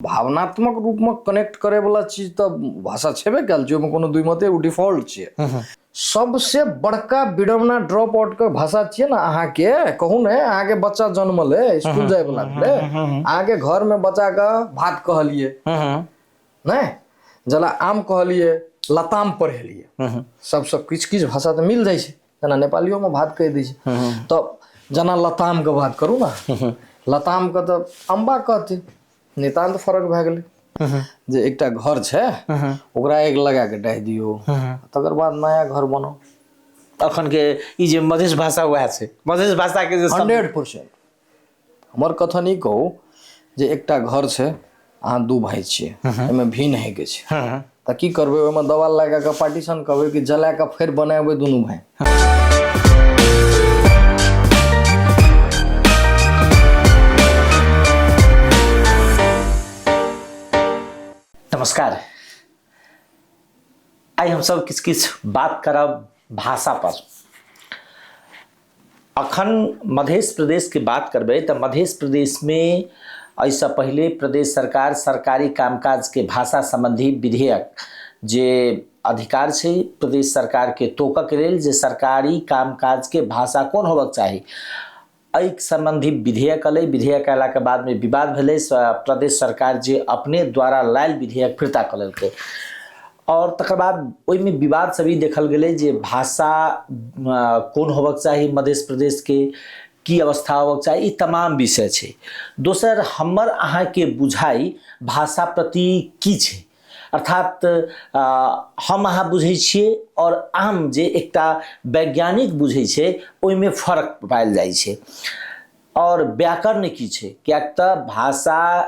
भावनात्मक रूप में कनेक्ट करे वाला चीज तो भाषा छेबे कल जो में कोनो दुई मते उ डिफॉल्ट छे। सबसे बड़का विडम्बना ड्रॉप आउट के भाषा छे ना अहाँ के कहू ने अहाँ के बच्चा जन्मले स्कूल जाय वाला भेले अहाँ के घर में बच्चा का भात कहलिए नै जला आम कहलिए लताम पढ़ेलिए सब किछ भाषा तो मिल जाय छे जना नेपालियो में भात कह दै छे तो जना लताम के बात करू ना लताम के तो अम्बा कहते नितांत फर्क भए गेलै जे एकटा घर छै ओकरा एक लगा के डाहि दियो तकर बाद नया घर बनो अखन के ई जे मधेश भाषा वह छै मधेश भाषा के जे 100% हमर कथन ई कहू जे एकटा घर छै अहाँ दू भाई छियै एमे भिन्न है के छै त की करबै ओमे दवाल लगा के पार्टीशन करबै कि जला के फेर बनाबै दुनू भाई। नमस्कार, आई हम सब किछ बात करब भाषा पर। अखन मध्य प्रदेश की बात करबे तो मध्य प्रदेश में ऐसा पहले प्रदेश सरकार सरकारी कामकाज के भाषा संबंधी विधेयक जे अधिकार से प्रदेश सरकार के तोकऽ के लेल जे सरकारी कामकाज के भाषा कोन होबक चाही एक संबंधी विधेयक अलै। विधेयक अयला के बाद में विवाद भेलै, प्रदेश सरकार जे अपने द्वारा लायल विधेयक फिरता कऽ लेलकै और तकर बाद ओहि में विवाद सभी देखल गेलै जे भाषा कोन होबक चाही मध्य प्रदेश के की अवस्था होबक चाही ई तमाम विषय छै। दोसर हमर अहाँ के बुझाई भाषा प्रति की छै अर्थात हम अहाँ बुझै छियै और आम जे एकटा वैज्ञानिक बुझै छै ओहि में फर्क पायल जाइ छै। और व्याकरण की छै कियाक तऽ भाषा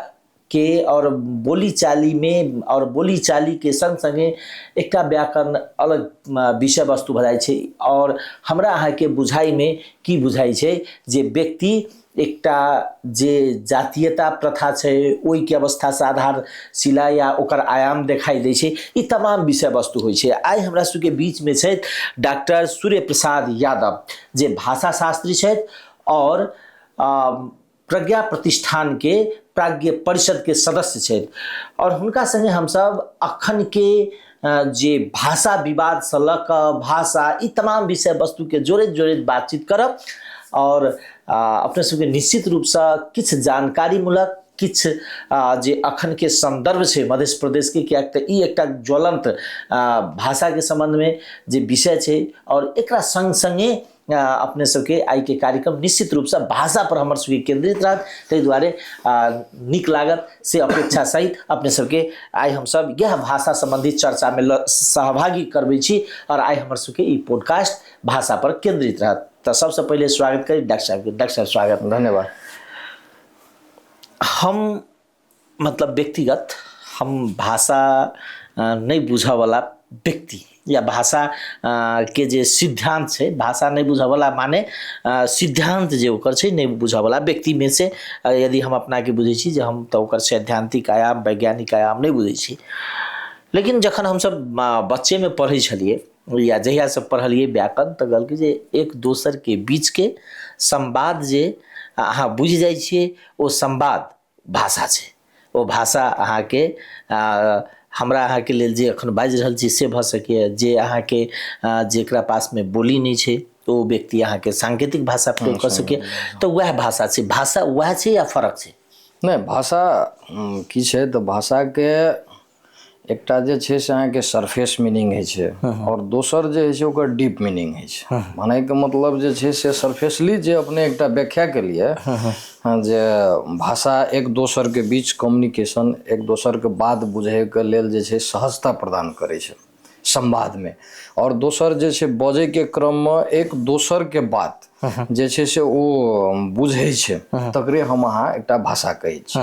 के और बोली चाली में और बोली चाली के संग संगे एकटा व्याकरण अलग विषय वस्तु भऽ जाइ छै और हमरा अहाँ के बुझाई में की बुझाई छै जे व्यक्ति एकटा जे जातीयता प्रथा छै ओहि के अवस्था से आधारशिला या ओकर आयाम देखाई दै छै ई तमाम विषय वस्तु होइ छै। आई हमरा सबके बीच में छै डॉक्टर सूर्य प्रसाद यादव जे भाषा शास्त्री छथि और प्रज्ञा प्रतिष्ठान के प्राज्ञ परिषद के सदस्य छथि और हुनका संगे हम सब अखन के जे भाषा विवाद से लऽ कऽ भाषा ई तमाम विषय वस्तु के जोड़ैत बातचीत करब और अपने सबके निश्चित रूप से किछ जानकारी मूलक किछ जे अखन के संदर्भ छै मध्य प्रदेश के कियाक तऽ ई एकटा ज्वलंत भाषा के संबंध में जे विषय छै और एकरा संग संगे अपने सबके आई के कार्यक्रम निश्चित रूप से भाषा पर हमर सबके केंद्रित रहत ताहि दुआरे नीक लागत से अपेक्षा सहित अपने सबके आई हम सब यह भाषा संबंधी चर्चा में सहभागी करबै छी और आई हमर सबके ई पॉडकास्ट भाषा पर केंद्रित रहत। तो सबसे पहले स्वागत करी डॉक्टर साहब के। डॉक्टर साहब स्वागत। धन्यवाद। हम मतलब व्यक्तिगत हम भाषा नहीं बुझा वाला व्यक्ति या भाषा के जे सिद्धांत छै भाषा नहीं बुझा वाला माने सिद्धांत जे ओकर छै नहीं बुझा वाला व्यक्ति में से यदि हम अपना के बुझे छी जे हम तो ओकर सैद्धांतिक आयाम वैज्ञानिक आयाम नहीं बुझे छी। लेकिन जखन हम सब बच्चे में पढ़ै छलिए या जहिया से पढ़लिए व्याकरण तऽ कहलकै जे एक दोसर के बीच के संवाद जे अहाँ बुझ जाइ छियै ओ संवाद भाषा छै। ओ भाषा अहाँ के हमरा अहाँ के लेल जे अखन बाजि रहल छी से भऽ सकैए जे अहाँ के जेकरा पास में बोली नहीं छै तो व्यक्ति अहाँ के सांकेतिक भाषा प्रयोग कर सके तो वह भाषा छै। भाषा वह छै या फर्क छै? नहीं भाषा की छै तऽ भाषा के एकटा जे छै से अहाँ के सरफेस मीनिंग है छै और दोसर जे है छै ओकर डीप मीनिंग है छै। माने के मतलब जे छै से सरफेसली जे अपने एकटा व्याख्या के लिए जे भाषा एक दोसर के बीच कम्युनिकेशन एक दोसर के बात बुझे के लेल जे छै सहजता प्रदान करे छै संवाद में और दोसर जे छै बजे के क्रम में एक दोसर के बात जे छै से ओ बुझे छै तकरे हम अहाँ एकटा भाषा कहै छी।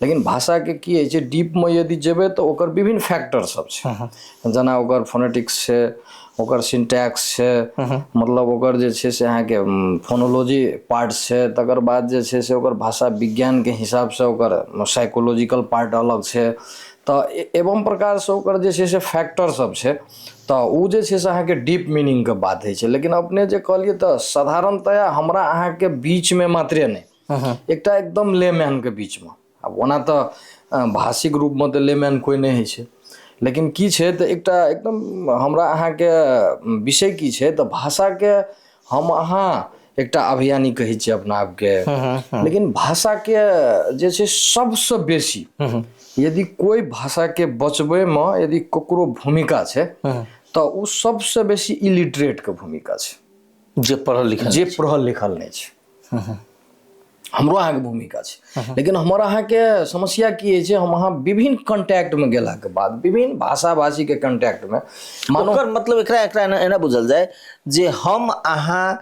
लेकिन भाषा के की है छै डीप में यदि जेबै तऽ ओकर विभिन्न फैक्टर सब छै जना ओकर फोनेटिक्स छै ओकर सिंटैक्स छै मतलब ओकर जे छै से अहाँ के फोनोलॉजी पार्ट छै तकर बाद जे छै से ओकर भाषा विज्ञान के हिसाब से ओकर साइकोलॉजिकल पार्ट अलग छै तो एवं प्रकार से ओकर जे छै से फैक्टर सब छै तो उ जे छै से अहाँ के डीप मीनिंग के बात है छै। लेकिन अपने जे कहलिए तो साधारणतया हमरा अहाँ के बीच में मात्रे नहीं एकटा एकदम लेमैन के बीच में अब ओना तो भाषिक रूपमे तऽ लेमैन कोई नहि होइ छै, लेकिन की छै तऽ एकटा एकदम हमरा अहाँके विषय की छै तऽ भाषाके हम अहाँ एकटा अभियानी कहै छियै अपना आपके, लेकिन भाषाके जे छै सबसँ बेसी यदि कोई भाषाके बचबैमे यदि ककरो भूमिका छै तऽ उ सबसँ बेसी इलिटरेटके भूमिका छै, जे पढ़ल लिखल नहीं छै। हमरो अहाँके भूमिका छै, लेकिन हमर अहाँके समस्या की होइ छै, हम अहाँ विभिन्न कॉन्टैक्टमे गेलाके बाद विभिन्न भाषा भाषीके कॉन्टैक्टमे ओकर मतलब एकरा एना बुझल जाए जे हम अहाँ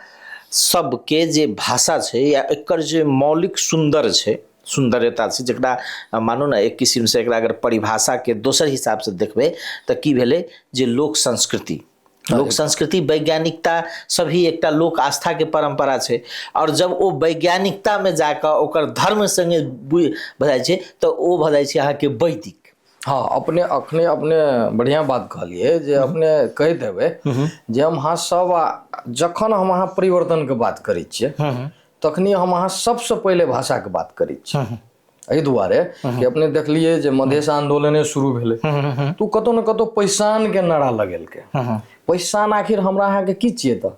सबके जे भाषा छै या एकर जे मौलिक सुंदरता छै जकरा मानू ना एक किस्म से एकरा अगर परिभाषा के दोसर हिसाब से देखबै तऽ की भेलै जे लोक संस्कृति वैज्ञानिकता सभी एकटा लोक आस्था के परंपरा छै, और जब वो वैज्ञानिकता में जाकर ओकर धर्म संगे भऽ जाइ छै तऽ ओ भऽ जाइ छै अहाँके वैदिक। हाँ, अपने अखने अपने बढ़िया बात कहलिए जे अपने कहि देबै जे हम अहाँ सब जखन हम अहाँ परिवर्तनके बात करै छियै तखनी हम अहाँ सबसँ पहिले भाषाके बात करै छियै, एहि दुआरे कि अपने देखलिए जे मधेश आंदोलने शुरू भेलै तऽ कतौ ने कतौ पैसानके नारा लगेलकै। पैसान आखिर हमरा अहाँके की छियै तऽ,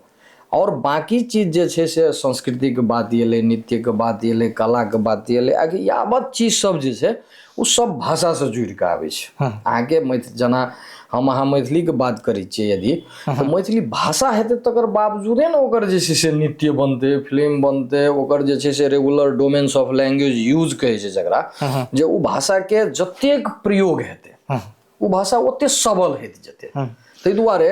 और बाकी चीज जे छै से संस्कृतिके बात एलै, नृत्यके बात एलै, कलाके बात एलै, आखिर यावत चीज सब जे छै ओ सब भाषासँ जुड़ि कऽ आबै छै। अहाँके जेना हम अहाँ मैथिलीके बात करै छियै यदि तऽ मैथिली भाषा हेतै तकर बावजूदे ने ओकर जे छै से नृत्य बनतै, फिल्म बनतै, ओकर जे छै से regular domains of language use कहै छै जकरा, जे ओ भाषाके जतेक प्रयोग हेतै ओ भाषा ओतेक सबल हेतै जेतै। ताहि दुआरे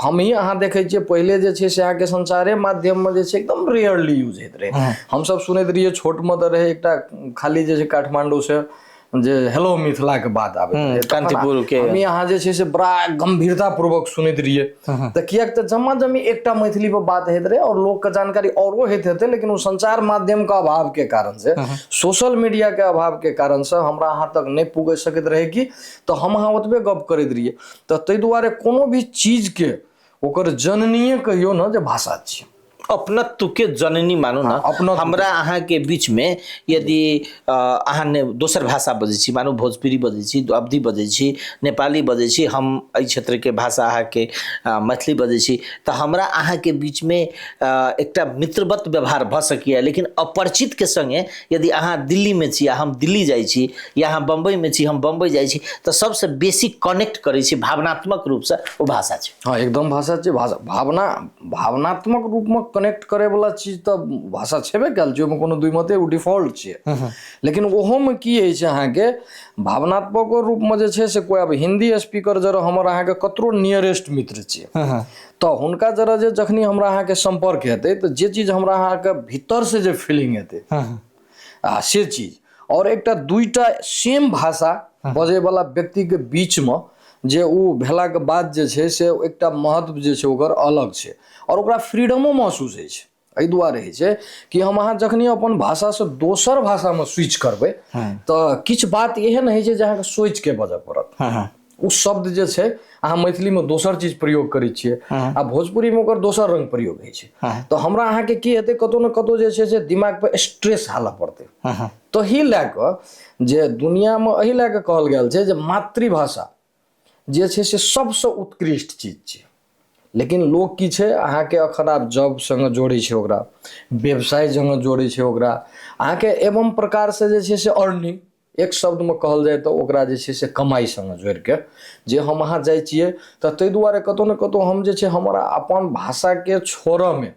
हम ही अहाँ देखै छियै पहिले जे छै से अहाँके संचारे माध्यममे जे छै एकदम रेयरली यूज होइत रहै। हमसब सुनैत रहियै छोटमे तऽ रहै एकटा खाली जे छै काठमांडू से जे हेलो मिथिला के बात आबैत रहै, कांतिपुर के हम यहाँ जे छै से बड़ा गंभीरता पूर्वक सुनैत रहियै तऽ कियाक तऽ जम्मा जमी एकटा मैथिली पर बात होइत रहे और लोग के जानकारी औरो होइत हेतै, लेकिन वो संचार माध्यम के अभाव के कारण से, सोशल मीडिया के अभाव के कारण से हमरा अहाँ तक नहीं पुग सकैत रहे कि तो हम अहाँ ओतबे गप करैत रहियै। तऽ ताहि दुआरे कोनो भी चीज के ओकर जननीय कहियो न जे भाषा छियै, अपनत्व के जननी मानू ना। हमरा अहाँ के बीच में यदि अहाँ ने दोसर भाषा बजै छी, मानू भोजपुरी बजै छी, अवधी बजै छी, नेपाली बजै छी, हम एहि क्षेत्र के भाषा अहाँ के मैथिली बजै छी, तऽ हमरा अहाँ के बीच में एकटा मित्रवत व्यवहार भऽ सकैए, लेकिन अपरिचित के संगे यदि अहाँ दिल्ली में छी हम दिल्ली जाइ छी, या अहाँ बम्बई में छी हम बम्बई जाइ छी, तऽ सबसे बेसी कनेक्ट करै छी भावनात्मक रूप से वो भाषा छै। हाँ, एकदम भाषा छै। भावनात्मक रूप में कनेक्ट करे वाला चीज तो भाषा छेबे कल छै, ओहिमे कोनो दुई मते ओ डिफॉल्ट छियै। लेकिन ओहोमे की होइ छै अहाँके भावनात्मक रूप में जे छै से कोई अब हिंदी स्पीकर जरा हमर अहाँके कतरो नियरेस्ट मित्र छियै तऽ हुनका जरा जे जखनी हमरा अहाँके संपर्क हेतै तऽ जे चीज हमरा अहाँके भीतर से जे फीलिंग हेतै से चीज, और एकटा दुईटा सेम भाषा बजै वाला व्यक्ति के बीच में जे ओ भेलाके बाद जे छै से एकटा महत्व जे छै ओकर अलग छै, और ओकरा फ्रीडमो महसूस होइ छै। एहि दुआरे होइ छै कि हम अहाँ जखनी अपन भाषासँ दोसर भाषामे स्विच करबै तऽ किछु बात एहन होइ छै जे अहाँके सोचि के बजऽ पड़त। ओ शब्द जे छै अहाँ मैथिलीमे दोसर चीज प्रयोग करै छियै आ भोजपुरीमे ओकर दोसर रंग प्रयोग होइ छै, तऽ हमरा अहाँके की हेतै कतौ ने कतौ जे छै से दिमाग पर स्ट्रेस हालऽ पड़तै। तही लए कऽ जे दुनियामे एहि लए कऽ कहल गेल छै जे मातृभाषा जे छै से सबसँ उत्कृष्ट चीज छै। लेकिन लोग की छै अहाँके अखन आब जॉब संगे जोड़ै छै, ओकरा व्यवसाय संगे जोड़ै छै, ओकरा अहाँके एवं प्रकार से जे छै से अर्निंग, एक शब्द में कहल जाए तो ओकरा जे छै से कमाई संगे जोड़ के जे हम अहाँ जाइ छियै तऽ ताहि दुआरे कतौ ने कतौ हम जे छै हमरा अपन भाषा के छोड़ऽ में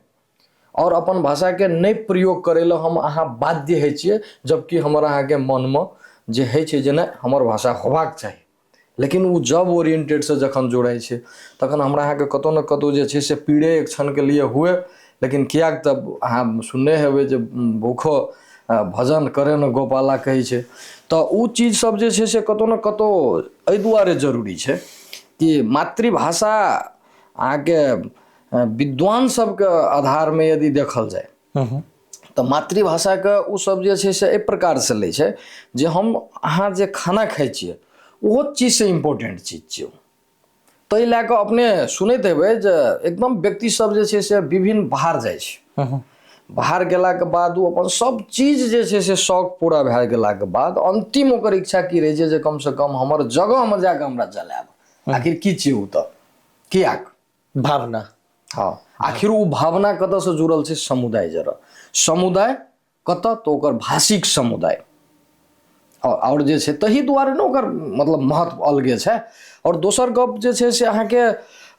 और अपन भाषा के नहीं प्रयोग करे ला हम अहाँ बाध्य होइ छियै, जबकि हमर अहाँ के मन में जे होइ छै जे नहीं हमर भाषा होबाक चाही। लेकिन वो जॉब ओरिएंटेड से जखन जोड़ाइ छै तखन हमरा अहाँके कतौ ने कतौ जे छै से पीड़े एक क्षण के लिए हुए, लेकिन कियाक तब अहाँ सुनने हेबै जे भूखो भजन करे न गोपाला कहै छै, तऽ ओ चीज सब जे छै से कतौ ने कतौ एहि दुआरे जरूरी छै कि मातृभाषा अहाँके विद्वान सबके आधार में यदि देखल जाए तऽ मातृभाषाके ओ सब जे छै से एहि प्रकार से लै छै जे हम अहाँ जे खाना खाइ छियै ओहो चीज से इम्पोर्टेंट चीज छियै। ताहि लए कऽ अपने सुनैत हेबै जे एकदम व्यक्ति सब जे छै से विभिन्न बाहर जाइ छै, बाहर गेलाके बाद ओ अपन सब चीज जे छै से शौक पूरा भए गेलाके बाद अंतिम ओकर इच्छा की रहै छै जे कमसँ कम हमर जगहमे जाकऽ हमरा जलायब। आखिर की छियै ओ तऽ कियाक भावना। हाँ, आखिर ओ भावना कतऽसँ जुड़ल छै? समुदाय जरा समुदाय कतऽ तऽ ओकर भाषिक समुदाय और जे छै तही दुआरे ने ओकर मतलब महत्व अलगे छै। और दोसर गप जे छै से अहाँके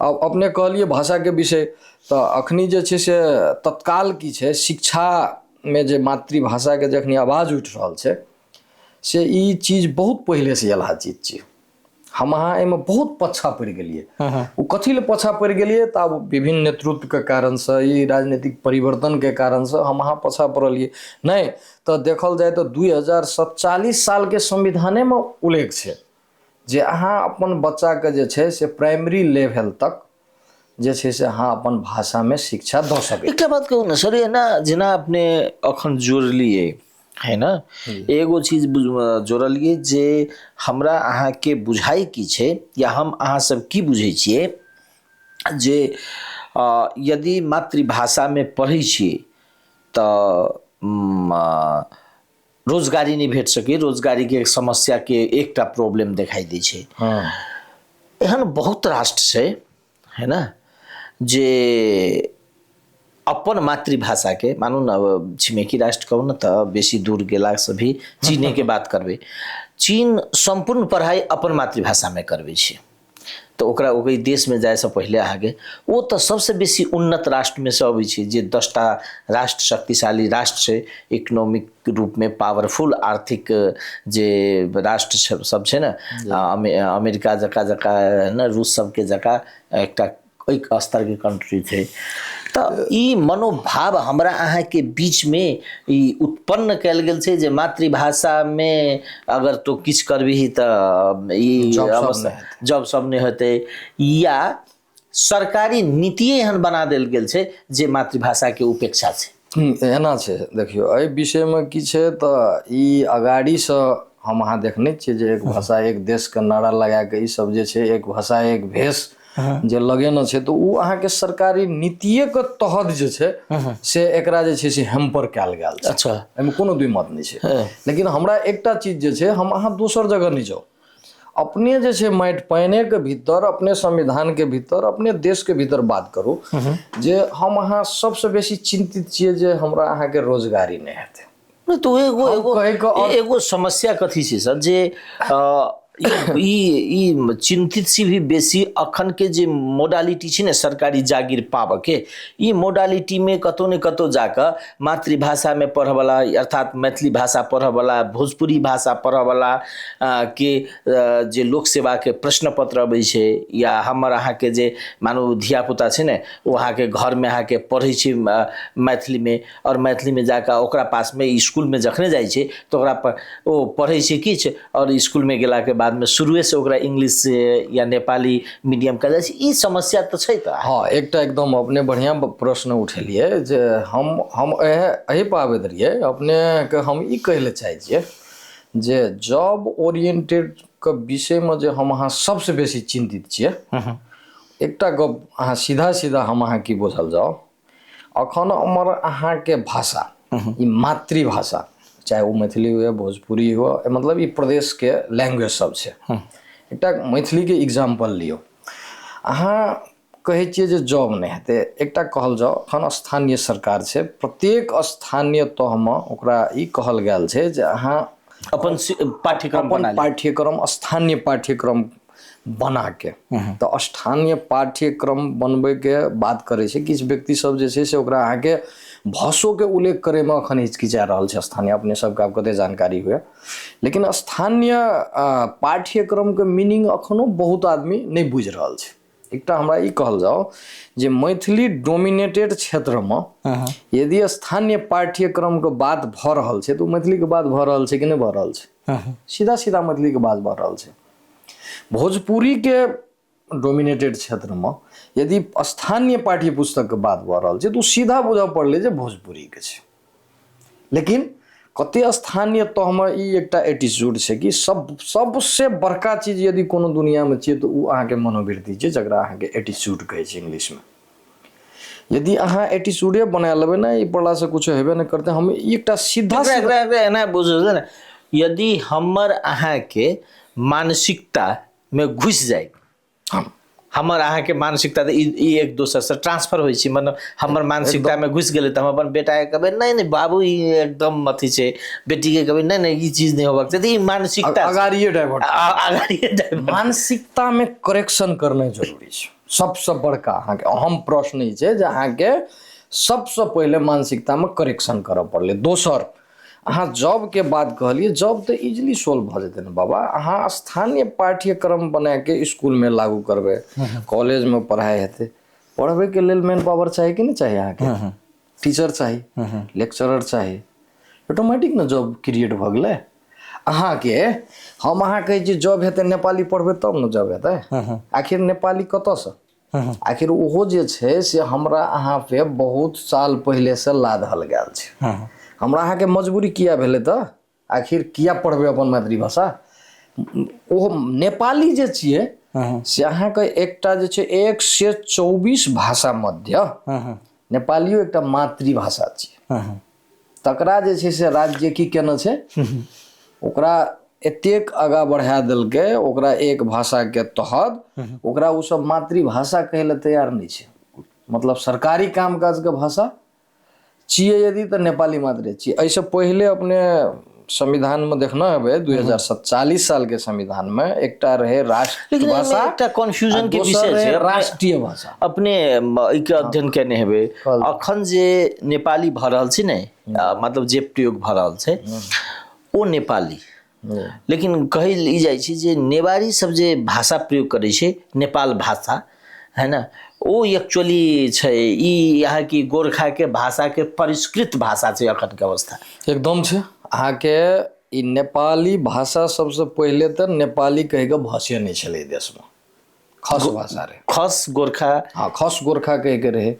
अपने कहलिए भाषाके विषय, तऽ अखनी जे छै से तत्काल की छै, शिक्षामे जे मातृभाषाके जखनी आवाज उठि रहल छै से ई चीज बहुत पहिले से अयलहा चीज छियै। हम अहाँ एहिमे बहुत पाछा पड़ि गेलिए। ओ कथी लए पाछा पड़ि गेलिए तऽ आब विभिन्न नेतृत्वके कारणसँ, ई राजनीतिक परिवर्तनके कारणसँ हम अहाँ पाछा पड़लिए। नहि तऽ देखल जाए तऽ 2047 सालके संविधानेमे उल्लेख छै जे अहाँ अपन बच्चाके जे छै से प्राइमरी लेवल तक जे छै से अहाँ अपन भाषामे शिक्षा दऽ सकै। एकटा बात कहू ने सर, एना जेना अपने अखन जोड़लिए है ना, एगो चीज जोड़लिए जे हमरा अहाँके बुझाइ की छै या हम अहाँ सब की बुझै छियै जे यदि मातृभाषामे पढ़ै छियै तऽ रोजगारी नहीं भेट सके, रोजगारी के समस्या के एकटा प्रॉब्लम दिखाई दै छै। हाँ, एहन बहुत राष्ट्र छै है ना जे अपन मातृभाषा के, मानू न छिमेकी राष्ट्र कहू न तऽ बेसी दूर गेला से भी चीने के बात करबे, चीन संपूर्ण पढ़ाई अपन मातृभाषा में करबे छै। तो ओकरा ओहि देश में जाए से पहले आगे वो तो सबसे बेसी उन्नत राष्ट्र में से अबै छै, जे 10टा राष्ट्र शक्तिशाली राष्ट्र छै, इकोनॉमिक रूप में पावरफुल आर्थिक जे राष्ट्र सब छै न, अमेरिका जका जका न, रूस सबके जका एकटा एक स्तर के कंट्री छै। तो ई मनोभाव हमरा अहाँ के बीच में ई उत्पन्न कयल गेल छै जे मातृभाषा में अगर तो किछ करबिही तऽ ई जॉब सब नहीं होते, या सरकारी नीति एहन बना देल गेल छै जे मातृभाषा के उपेक्षा छै। एना छै, देखियो एहि विषयमे की छै तऽ ई अगाड़ीसँ हम अहाँ देखने छियै जे एक भाषा एक देश के नारा लगा के ई सब जे छै एक भाषा एक भेष जे लगेने छै, तऽ ओ अहाँके सरकारी नीतिये के तहत जे छै से एकरा जे छै से हेम्पर कयल गेल छै। अच्छा, एहिमे कोनो दुई मत नहीं छै। लेकिन हमरा एकटा चीज जे छै, हम अहाँ दोसर जगह नहीं जाओ, अपने जे छै माटि पानि के भीतर, अपने संविधान के भीतर, अपने देश के भीतर बात करू जे हम अहाँ सबसे बेसी चिंतित छियै जे हमरा अहाँ के रोजगारी नहीं हेतै। तो एगो समस्या कथी छै सर, जे ई चिंतित से भी बेसी अखन के जे मोडालिटी छै ने सरकारी जागीर पाबऽ के, ई मोडालिटी में कतौ ने कतौ जाकर मातृभाषा में पढ़ऽ वाला अर्थात मैथिली भाषा पढ़ऽ वाला, भोजपुरी भाषा पढ़ऽ वाला के जे लोक सेवा के प्रश्न पत्र अबै छै, या हमर अहाँ के जे मानू धिया पुता छै ने ओ अहाँ के घर में अहाँ के पढ़ै छै मैथिली में, और मैथिली में जाकर ओकरा पास में स्कूल में जखने जाइ छै तो ओकरा पर ओ पढ़ै छै किछ, और स्कूल में गेला के बाद में शुरुए से ओकरा इंग्लिश या नेपाली मीडियम का जाइ छै। ई समस्या तो छै। तऽ हाँ, एकटा एकदम अपने बढ़िया प्रश्न उठेलिए जे हम एही पर आबैत रहिए अपने के। हम ई कहले चाहै छियै जे जॉब ओरिएंटेड के विषय में जे हम अहाँ सबसे बेसी चिंतित छियै, एकटा गप अहाँ सीधा सीधा हम अहाँ की बुझल जाओ, अखन हमर अहाँ के भाषा ई मातृभाषा, चाहे वो मैथिली हुए भोजपुरी हो, मतलब ई प्रदेश के लैंग्वेज सब छै। एकटा मैथिली के एग्जाम्पल लियो, अहाँ कहै छियै जे जॉब नहीं हेतै, एकटा कहल जाओ अखन स्थानीय सरकार छै, प्रत्येक स्थानीय तहमे ओकरा ई कहल गेल छै जे अहाँ अपन पाठ्यक्रम स्थानीय पाठ्यक्रम बना के, तो स्थानीय पाठ्यक्रम बनबै के बात करे छै। किछु व्यक्ति सब जे छै से ओकरा अहाँ के भाषो के उल्लेख करे में अखन हिचकिचा रहल छै। स्थानीय अपने सबके आब कते जानकारी हुए, लेकिन स्थानीय पाठ्यक्रम के मीनिंग अखनो बहुत आदमी नहीं बुझ रहल छै। एकटा हमरा ई कहल जाओ जे मैथिली डोमिनेटेड क्षेत्र में यदि स्थानीय पाठ्यक्रम के बात भऽ रहल छै तो मैथिली के बात भऽ रहल छै कि नहीं भऽ रहल छै? सीधा सीधा मैथिली के बात भऽ रहल छै। भोजपुरी के डोमिनेटेड क्षेत्र में यदि स्थानीय पाठ्य पुस्तक के बात भऽ रहल छै तो सीधा बुझऽ पड़ले जे भोजपुरी के छै। लेकिन कते स्थानीय तहमे ई एकटा एटीट्यूड छै कि सबसे बड़का चीज यदि कोनो दुनिया में छियै तो उ अहाँ के मनोवृत्ति छै, जकरा अहाँ के एटीट्यूड कहै छै इंग्लिश में। यदि अहाँ एटीट्यूडे बना लेबै ना ई पढ़ला से कुछ हेबे नहीं करते। हम एकटा सीधा एना बुझू ना, यदि हमर अहाँ के मानसिकता में घुस जाए, हमर अहाँ के मानसिकता ई एक दोसर से ट्रांसफर होइ छै, मतलब हमर मानसिकता में घुस गेलै तो हम अपन बेटा के कहबै नहीं नहीं बाबू ई एकदम अथी छै, बेटी के कहबै नहीं नहीं ई चीज नहीं होबाक चाहिए। ई मानसिकता अगाड़िए डाइवर्ट मानसिकता में करेक्शन करना जरूरी छै। सबसे बड़का अहाँ के अहम प्रश्न ई छै जे अहाँ के सबसे पहले मानसिकता में करेक्शन करऽ पड़लै। दोसर अहाँ जॉब के बात कहलिए, जॉब तो इजिली सोल्व भ जेतै न बाबा। अहाँ स्थानीय पाठ्यक्रम बना के स्कूल में लागू करबै, कॉलेज में पढ़ाई हेतै। पढ़बै के लेल मेन पावर चाहिए कि नहीं चाहिए अहाँ के? टीचर चाहिए, लेक्चरर चाहिए, ऑटोमेटिक न जॉब क्रिएट भ गेलै। अहाँ के हम अहाँ कहै छी जॉब हेतै नेपाली पढ़बै तब न जॉब हेतै। आखिर नेपाली कतऽ से? आखिर ओहो जे छै से हमरा अहाँ पे बहुत साल पहले से लादल गेल छै। हमरा अहाँ के मजबूरी किया भेलै तऽ? आखिर किया पढ़बै अपन मातृभाषा? ओ नेपाली जे छियै से अहाँ के एकटा जे छै 124 भाषा मध्य नेपालियो एकटा मातृभाषा छियै। तकरा जे छै से राज्य की केना छै, ओकरा एतेक आगा बढ़ा देलकै, ओकरा एक भाषा के तहत ओकरा उ सब मातृभाषा कहै ले तैयार नहीं छै। मतलब सरकारी कामकाज के भाषा छियै यदि तो नेपाली मात्रे छियै। ऐसे पहले अपने संविधान में देखना है 2047 साल के संविधान में एकटा रहे राष्ट्र भाषा, एकटा कन्फ्यूजन के विषय छै राष्ट्रीय भाषा। अपने के अध्ययन केने हेबै अखन जे नेपाली भ रहल छै ने, मतलब जे प्रयोग भ रहल छै ओ नेपाली, लेकिन कहल ई जाइ छै जे नेवारी सब जे भाषा प्रयोग करै छै नेपाल भाषा है ना, ओ एक्चुअली छै ई यहाँ की गोरखा के भाषा के परिष्कृत भाषा छै अखन के अवस्था। एकदम छै अहाँ के ई नेपाली भाषा सबसे पहले तो नेपाली कहे के भाषे नहीं छलै देश में, खस भाषा रहे, खस गोरखा। हाँ खस गोरखा कह के रहे।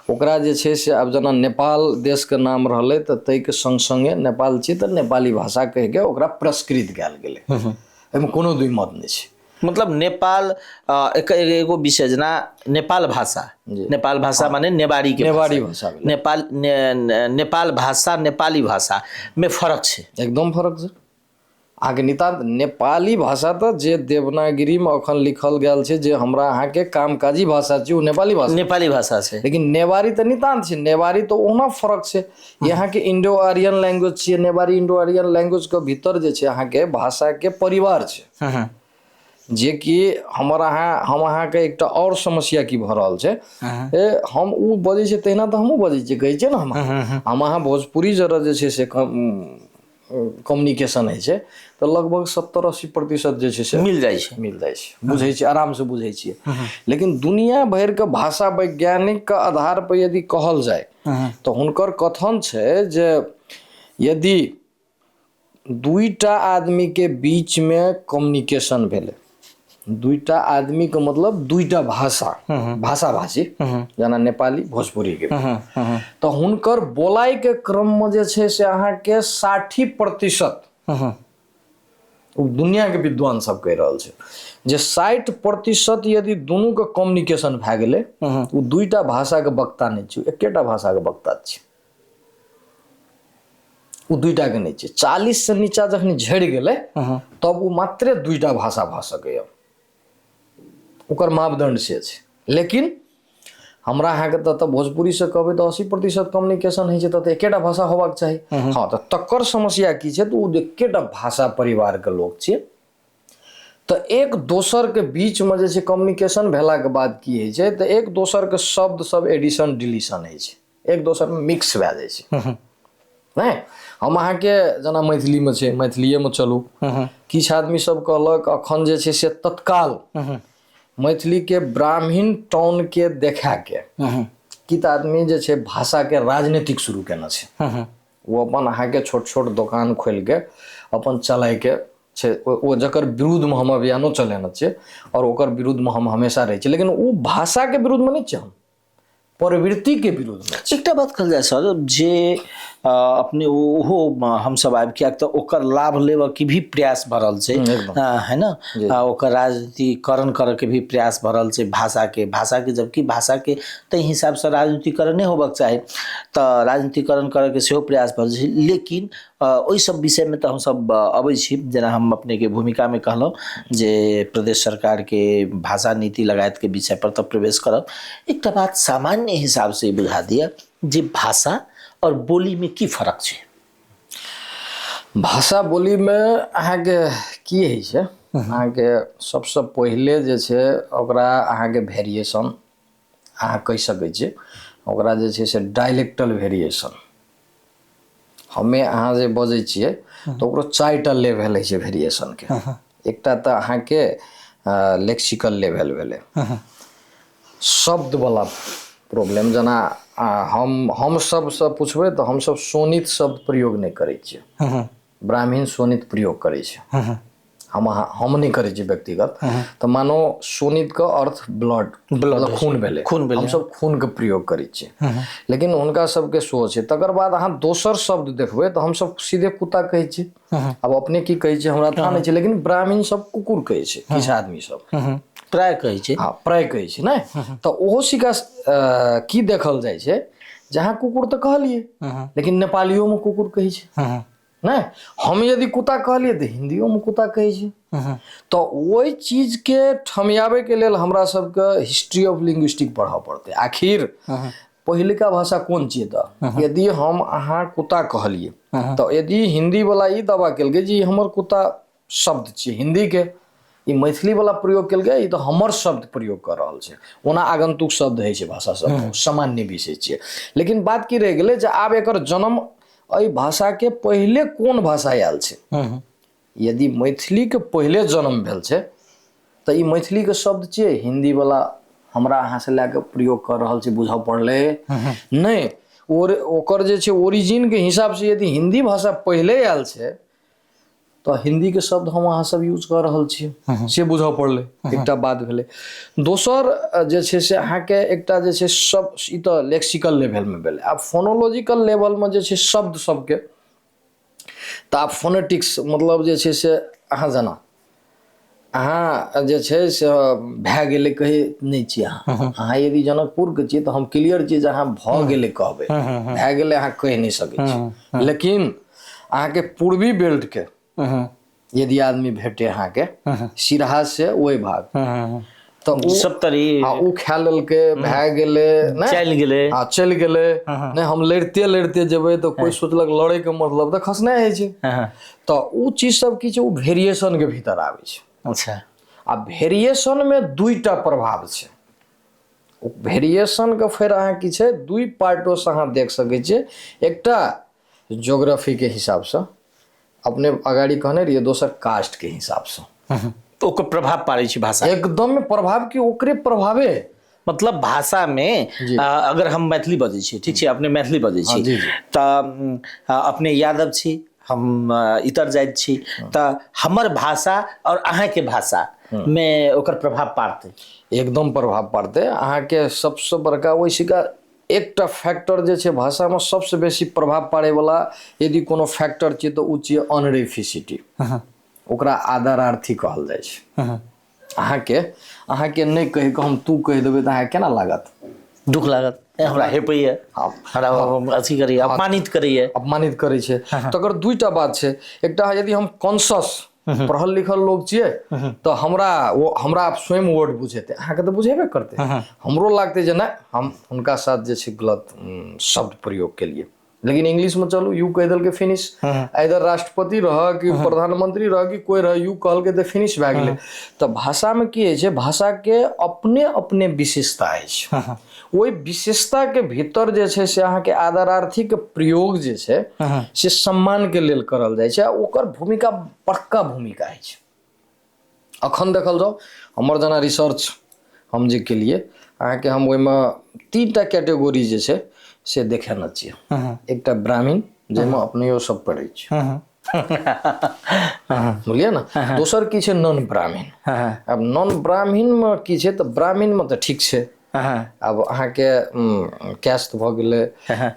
ओकरा जे छै से आब जेना नेपाल देश के नाम रहलै तऽ तै के संग संगे नेपाल छी तऽ नेपाली भाषा कह के ओकरा पुरस्कृत कयल गेलै। एहिमे कोनो दुई मत नहीं छै। मतलब नेपाल एगो विषय जेना नेपाल भाषा, नेपाल भाषा माने नेवारी के भाषा नेपाल नेपाल भाषा नेपाली भाषा में फर्क छै, एकदम फर्क छै। आगे नितांत नेपाली भाषा तो जे देवनागरी में अखन लिखल गेल छै जे हमरा अहाँ के कामकाजी भाषा छै वो नेपाली भाषा छै। लेकिन नेवारी तो नितांत छै, नेवारी तो ओना फर्क छै। यहाँ के इंडो आर्यन लैंग्वेज छियै नेवारी। इंडो आर्यन लैंग्वेज के भीतर जे छै अहाँ के भाषा के परिवार छै, जे कि हम अहाँ के एकटा और समस्या की भ रहल छै। हम उ बजै छै तहिना तऽ हमहूँ बजै छियै, कहै छै ने हम अहाँ भोजपुरी जरा जे छै से कम्युनिकेशन है छै तो लगभग 70-80% जे छै से मिल जाइ छै, बुझै छै, आराम से बुझै छियै। लेकिन दुनिया भर के भाषा वैज्ञानिक के आधार पर यदि कहल जाए तो हुनकर कथन छै जे यदि दुईटा आदमी के बीच में कम्युनिकेशन भेलै, दुईटा आदमी के मतलब दुईटा भाषा भाषी जेना नेपाली भोजपुरी के, तो हुनकर बोलाई के क्रम में जे छै से अहाँ के 60% दुनिया के विद्वान सब कह रहल छै जे 60% यदि दुनू के कम्युनिकेशन भए गेलै वो दुईटा भाषा के वक्ता नहीं छै, एकेटा भाषा के वक्ता छै। वो दुईटा के नहीं छै। 40 से नीचा जखन झड़ गेलै तब वो मात्र दुईटा भाषा भा सकैया, ओकर मापदंड से छै। लेकिन हमरा अहाँ के तो भोजपुरी से कहबै तो 80% कम्युनिकेशन है छै, तो एकेटा भाषा होबाक चाही। हाँ तो तकर समस्या की छै, तो वो एकेटा भाषा परिवार के लोग छै, तो एक दोसर के बीच में जे छै कम्युनिकेशन भेला के बाद की है छै, तो एक दोसर के शब्द सब एडिशन डिलीशन है छै, एक दोसर में मिक्स भए जाइ छै। नहीं हम अहाँ के जेना मैथिली में छै, मैथिलीए में चलू, किछ आदमी सब कहलक अखन जे छै से तत्काल मैथिली के ब्राह्मण टोन के देखा के कित आदमी जे छै भाषा के राजनीतिक शुरू केना छै। वो अपन अहाँ के छोट छोट दुकान खोल के अपन चलाय के छै, ओ जकर विरुद्ध में हम अभियानो चलेने छै और ओकर विरुद्ध में हम हमेशा रहे छै, लेकिन वो भाषा के विरुद्ध में नहीं छै, हम प्रवृत्ति के विरुद्ध में। एकटा बात कहल जाए सर, जे अपने ओहो हम सब आबि किया तऽ ओकर लाभ लेबऽ के भी प्रयास भऽ रहल छै, है ना, ओकर राजनीतिकरण करऽ के भी प्रयास भऽ रहल छै भाषा के, जबकि भाषा के ताहि हिसाब से राजनीतिकरण नहि होबक चाही, तऽ राजनीतिकरण करऽ के सेहो प्रयास भऽ रहल छै। लेकिन ओहि सब विषय में तऽ हम सब अबै छी, जेना हम अपने के भूमिका में कहलहुँ जे प्रदेश सरकार के भाषा नीति लगायत के विषय पर तऽ प्रवेश करब। एक बात सामान्य हिसाब से बुझा दिया जे भाषा और बोली में की फर्क छै? भाषा बोली में अहाँके की होइ छै, अहाँके सबसे पहिले जे छै ओकरा अहाँके वेरिएशन अहाँ कहि सकै छियै, ओकरा जे छै से डायलेक्टल वेरिएशन। हमे अहाँ जे बजै छियै तऽ ओकरो 4टा लेवल होइ छै वेरिएशन के। एकटा तऽ अहाँके लेक्सिकल लेवल भेलै, शब्द वाला प्रॉब्लम। जेना हम सबसे पूछबै तऽ हम सब सोनित शब्द प्रयोग नहीं करै छियै, ब्राह्मीण सोनित प्रयोग करै छै, हम नहीं करै छियै व्यक्तिगत। तऽ मानो सोनित का अर्थ ब्लड खून भेलै, हम सब खून के प्रयोग करै छियै, लेकिन हुनका सबके सोच है। तकर बाद अहाँ दोसर शब्द देखबै तऽ हम सब सीधे कुत्ता कहै छियै। अब अपने की कहै छियै हमरा था नहीं छै, लेकिन ब्राह्मीण सब कुकुर कहै छै, किछु आदमी सब प्राय कहै छै, हाँ प्राय कहै छै ने। तऽ ओहो सिका की देखल जाइ छै, जहाँ कुकुर तऽ कहलिए लेकिन नेपालियों में कुकुर कहै छै नहीं। हम यदि कुत्ता कहलिए तऽ हिंदियों में कुत्ता कहै छै। तो ओहि चीज के ठमियाबे के लेल हमरा सबके हिस्ट्री ऑफ लिंग्विस्टिक पढ़ऽ पड़तै। आखिर पहिलका भाषा कोन छियै? तऽ यदि हम अहाँ कुत्ता कहलिए तऽ यदि हिंदी वाला ई दावा केलकै जे हमर कुत्ता शब्द छियै हिंदी के, ई मैथिली वाला प्रयोग केलकै ई तऽ हमर शब्द प्रयोग कर रहल छै। ओना आगंतुक शब्द होइ छै भाषा सब, सामान्य विषय छियै। लेकिन बात की रह गेलै जे आब एकर जन्म एहि भाषा के पहले कोन भाषा आयल छै। यदि मैथिली के पहले जन्म भेल छै तऽ ई मैथिली के शब्द छियै, हिंदी वाला हमरा अहाँ से लए के प्रयोग कर रहल छै, बुझऽ पड़लै नहीं। और ओकर जे छै ओरिजिन के हिसाब से यदि हिंदी भाषा पहले आयल छै तो हिंदी के शब्द हम अहाँ सब यूज कर रहल छियै, से बुझऽ पड़लै। एकटा बात भेलै। दोसर जे छै से अहाँके एकटा जे छै सब ई तऽ लेक्सिकल लेवल में भेलै। आब फोनोलॉजिकल लेवल में जे छै शब्द सबके तऽ आब फोनेटिक्स मतलब जे छै से अहाँ जेना अहाँ जे छै से भए गेलै कहै नहीं छियै, अहाँ यदि जनकपुर के छियै तऽ हम क्लियर छियै जे अहाँ भऽ गेलै कहबै, भए गेलै अहाँ कहि नहीं सकै छी। लेकिन अहाँके पूर्वी बेल्ट के यदि आदमी भेटे अहाँके सिरहा से ओहि भाग तऽ उ खा लेलकै, भए गेलै, चलि गेलै, चलि गेलै नहीं, हम लड़ते लड़ते जेबै तऽ कोई सोचलक लड़े के मतलब तऽ खसनाइ होइ छै। तऽ उ चीज सब की छै, उ वेरिएशन के भीतर आबै छै। अच्छा, आ वेरिएशन में दुईटा प्रभाव छै। वेरिएशन के फिर अहाँ की छै दुई पार्टो से अहाँ देख सकै छियै। एकटा ज्योग्राफी के हिसाब से अपने अगाड़ी कहने रहिए, दोसर कास्ट के हिसाब से ओकर प्रभाव पाड़ै छै भाषा। एकदम प्रभाव की ओकरे प्रभावे मतलब भाषा में अगर हम मैथिली बजै छी, ठीक छै, अपने मैथिली बजै छी तऽ अपने यादव छी, हम इतर जाइत छी, तऽ हमर भाषा और अहाँ के भाषा में ओकर प्रभाव पड़तै? एकदम प्रभाव पड़तै। अहाँ के सबसे बड़का वैसे का एकटा फैक्टर जे छै भाषा में सबसे बेसी प्रभाव पाड़े वाला यदि कोनो फैक्टर छै तऽ उ छियै अनरेफिसिटी। ओकरा आदरार्थी कहल जाइ छै। अहाँके नहीं कहि के हम तू कहि देबै तऽ अहाँ केना लागत? दुख लागत, हमरा हेपैया, हमरा अथी करैए, अपमानित करै छै। तकर दुईटा बात छै। एकटा यदि हम कॉन्शस पढ़ल लिखल लोग छियै तऽ हमरा स्वयं वर्ड बुझेतै, अहाँके तऽ बुझेबे करतै। हमरो लागतै जे नहीं हम हुनका साथ जे छै गलत शब्द प्रयोग केलिए, लेकिन इंग्लिश में चलू यू कह देलकै फिनिश। इधर राष्ट्रपति रह कि प्रधानमंत्री रह कि कोई रह, यू कहलकै तऽ फिनिश भए गेलै। तऽ भाषा में की होइ छै, भाषा के अपने अपने विशेषता अछि। ओहि विशेषता के भीतर जे छै से अहाँ के आदरार्थी के प्रयोग जे छै से सम्मान के लेल करल जाइ छै। ओकर भूमिका बड़का भूमिका अछि। अखन देखल जाओ हमर जेना रिसर्च हम जे केलिए, अहाँके हम ओहिमे 3टा कैटेगरी जे छै से देखेने छियै। एकटा ब्राह्मण जाहिमे अपने सब पढ़ै छी, बुझलिए ना। दोसर की छै नॉन ब्राह्मण। अब नॉन ब्राह्मण में की छै तऽ ब्राह्मण में तऽ ठीक छै अब अहाँके कैस्ट भऽ गेलै,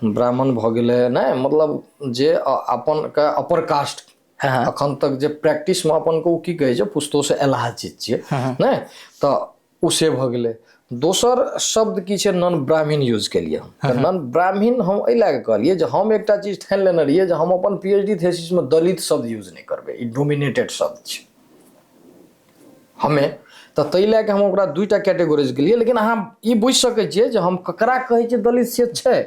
ब्राह्मण भऽ गेलै, नहि मतलब जे अपन के अपर कास्ट अखन तक जे प्रैक्टिस में अपन को की कहै छै पुस्तो से एलाह चीज छियै, नहि तऽ उ से भऽ गेलै। दोसर शब्द की छै नॉन ब्राह्मण यूज केलियै। नॉन ब्राह्मण हम एहि लए कऽ कहलियै जे हम एकटा चीज ठानि लेने रहियै जे हम अपन PhD थेसिस में दलित शब्द यूज नहि करबै, ई डोमिनेटेड शब्द छै हमे, तऽ ताहि लए कऽ हम ओकरा दूटा कैटेगोरीज केलियै। लेकिन अहाँ ई बुझि सकै छियै जे हम ककरा कहै छियै दलित से छै,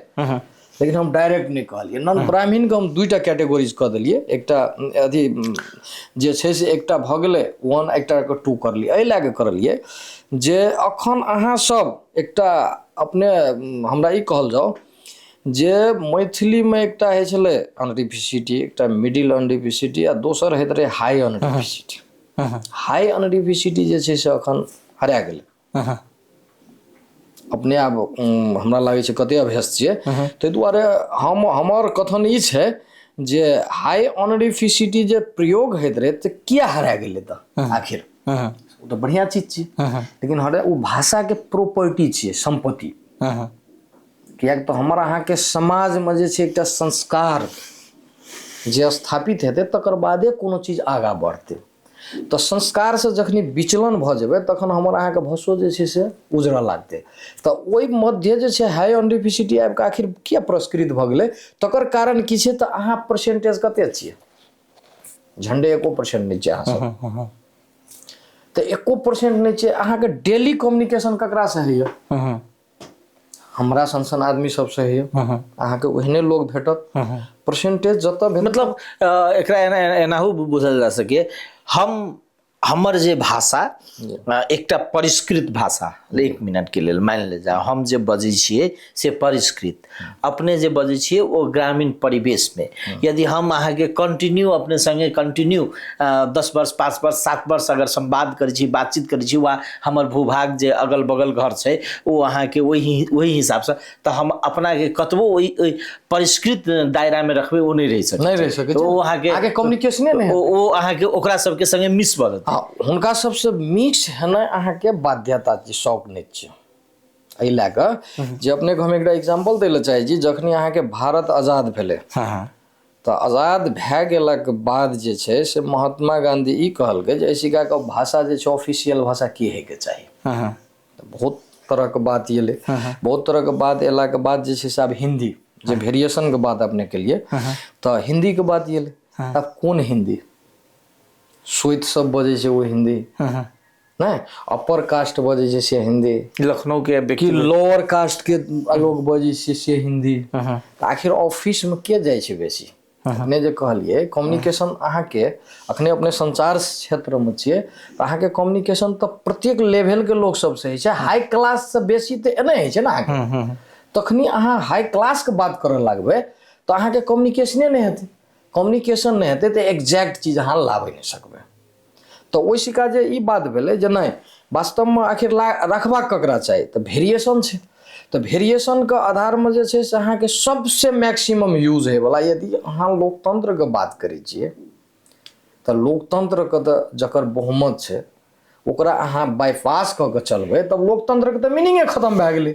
लेकिन हम डायरेक्ट नहीं कहलिए। नॉन ब्राह्मण के हम दुईटा कैटेगोरीज कह दिलिए, एकटा अथी जे छै से एकटा भऽ गेलै 1, एकटा के 2 करलिए। एहि लए कऽ करलिए जे अखन अहाँ सब एकटा अपने हमरा ई कहल जाओ जे मैथिली में एकटा होइ छलै अनडिफिसिटी, एकटा मिडिल अनडिफिसिटी आ दोसर होइत रहै हाई अनडिफिसिटी। हाई अनडिफिसिटी जे छै से अखन हरा गेलै अपने आप। हमरा लागै छै कते अभ्यस्त छियै, ताहि दुआरे हमर कथन ई छै जे हाई अनडिफिसिटी जे प्रयोग होइत रहे तऽ किया हरा गेलै तऽ आखिर ओ तऽ बढ़िया चीज छियै, लेकिन हरे ओ भाषा के प्रॉपर्टी छियै, संपत्ति। कियाक तऽ हमर अहाँके समाज में जे छै एकटा संस्कार जे स्थापित हेतै तकर बादे कोनो चीज आगाँ बढ़तै। तऽ संस्कार से जखनी विचलन भऽ जेबै तखन हमर अहाँके भाषो जे छै से उजरऽ लागतै। तऽ ओहि मध्य जे छै हाई अनडिफिसिटी आबि कऽ आखिर किया पुरस्कृत भऽ गेलै, तकर कारण की छै तऽ अहाँ परसेंटेज कते छियै, झंडे 1% नहि छै अहाँ सब, तऽ 1% नहि छै अहाँके। डेली कम्युनिकेशन ककरा से होइए, हमरा सन आदमी सबसे होइए, अहाँके ओहने लोग भेटत। परसेंटेज जतऽ भेटत, मतलब एकरा एनाहु बुझल जा सके, हमर जे भाषा एकटा परिष्कृत भाषा, 1 मिनट के लेल मान ले जाओ हम जे बजै छियै से परिष्कृत, अपने जे बजै छियै ओ ग्रामीण परिवेश में। यदि हम अहाँ के कंटिन्यू अपने संगे कंटिन्यू 10 वर्ष 5 वर्ष 7 वर्ष अगर संवाद करै छी, बातचीत करै छी, वा हमर भूभाग जे अगल बगल घर छै ओ अहाँ के ओहि हिसाब से, तऽ हम अपना के कतबो ओहि परिष्कृत दायरा में रखबै ओ नहीं रहि सकै, ओ अहाँ के कम्युनिकेशने नहीं, ओ अहाँ के ओकरा सबके संगे मिस भऽ जेतै। हुनका सबसे मिक्स हेनाइ अहाँके बाध्यता छै, शौक नहि छै। एहि लए कऽ जे अपने हम एकटा एग्जाम्पल दै लए चाहै छी, जखनी अहाँके भारत आजाद भेलै तऽ आजाद भए गेलाके बाद जे छै से महात्मा गांधी ई कहलकै जे एहिसिका के भाषा जे छै ऑफिशियल भाषा की होइके चाही। बहुत तरह के बात एलै, बहुत तरह के बात एलाके बाद जे छै से आब हिंदी जे वेरिएशन के बात अपने केलिए तऽ हिंदी के बात एलै। अब कोन हिंदी, सोइत सब बजै छै वो हिंदी, नहीं अपर कास्ट बजै छै से हिंदी, लखनऊ के कि लोअर कास्ट के लोग बजै छै से हिंदी। आखिर ऑफिस में के जाइ छै बेसी, अपने जे कहलिए कम्युनिकेशन अहाँके अखने अपने संचार क्षेत्र में छियै तऽ अहाँके कम्युनिकेशन तऽ प्रत्येक लेवल के लोग सबसे होइ छै। हाई क्लास से बेसी तऽ एने होइ छै ना अहाँके, तखनी अहाँ हाई क्लास के बात करऽ लागबै तऽ अहाँके कम्युनिकेशने नहीं हेतै। कम्युनिकेशन नहीं हेतै तऽ एग्जैक्ट चीज अहाँ लाबै नहीं सकबै। तऽ ओहि सिका जे ई बात भेलै जे नहीं वास्तव में आखिर रखबाक ककरा चाही तऽ वेरिएशन छै। तऽ वेरिएशन के आधार में जे छै से अहाँके सबसे मैक्सिमम यूज होयवला, यदि अहाँ लोकतंत्र के बात करै छियै तऽ लोकतंत्र के तऽ जकर बहुमत छै ओकरा अहाँ बाईपास कऽ के चलबै तब लोकतंत्र के तऽ मीनिंगे खत्म भए गेलै।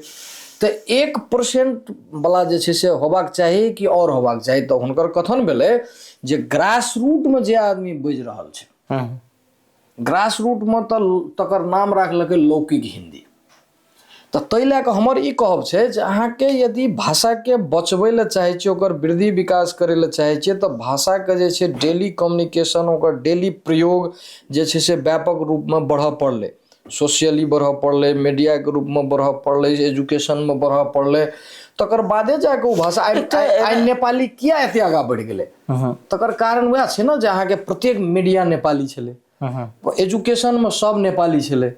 तऽ 1% वाला जे छै से होबाक चाही कि और होबाक चाही, तऽ हुनकर कथन भेलै जे ग्रास रूट में जे आदमी बुझि रहल छै, ग्रास रूट में तऽ तकर नाम राखलकै लौकिक हिंदी। तऽ ताहि लए कऽ हमर ई कहब छै जे अहाँके यदि भाषाके बचबै लए चाहै छियै, ओकर वृद्धि विकास करै लए चाहै छियै तऽ भाषाके जे छै डेली कम्युनिकेशन, ओकर डेली प्रयोग जे छै से व्यापक रूपमे बढ़ऽ पड़लै। सोशियली बढ़ऽ पड़लै, मीडियाके रूपमे बढ़ऽ पड़लै, एजुकेशनमे बढ़ऽ पड़लै, तकर बादे जाके ओ भाषा आइ नेपाली किया एते आगाँ बढ़ि गेलै, तकर कारण वएह छै ने जे अहाँके प्रत्येक मीडिया नेपाली छलै, एजुकेशनमे सब नेपाली छलै,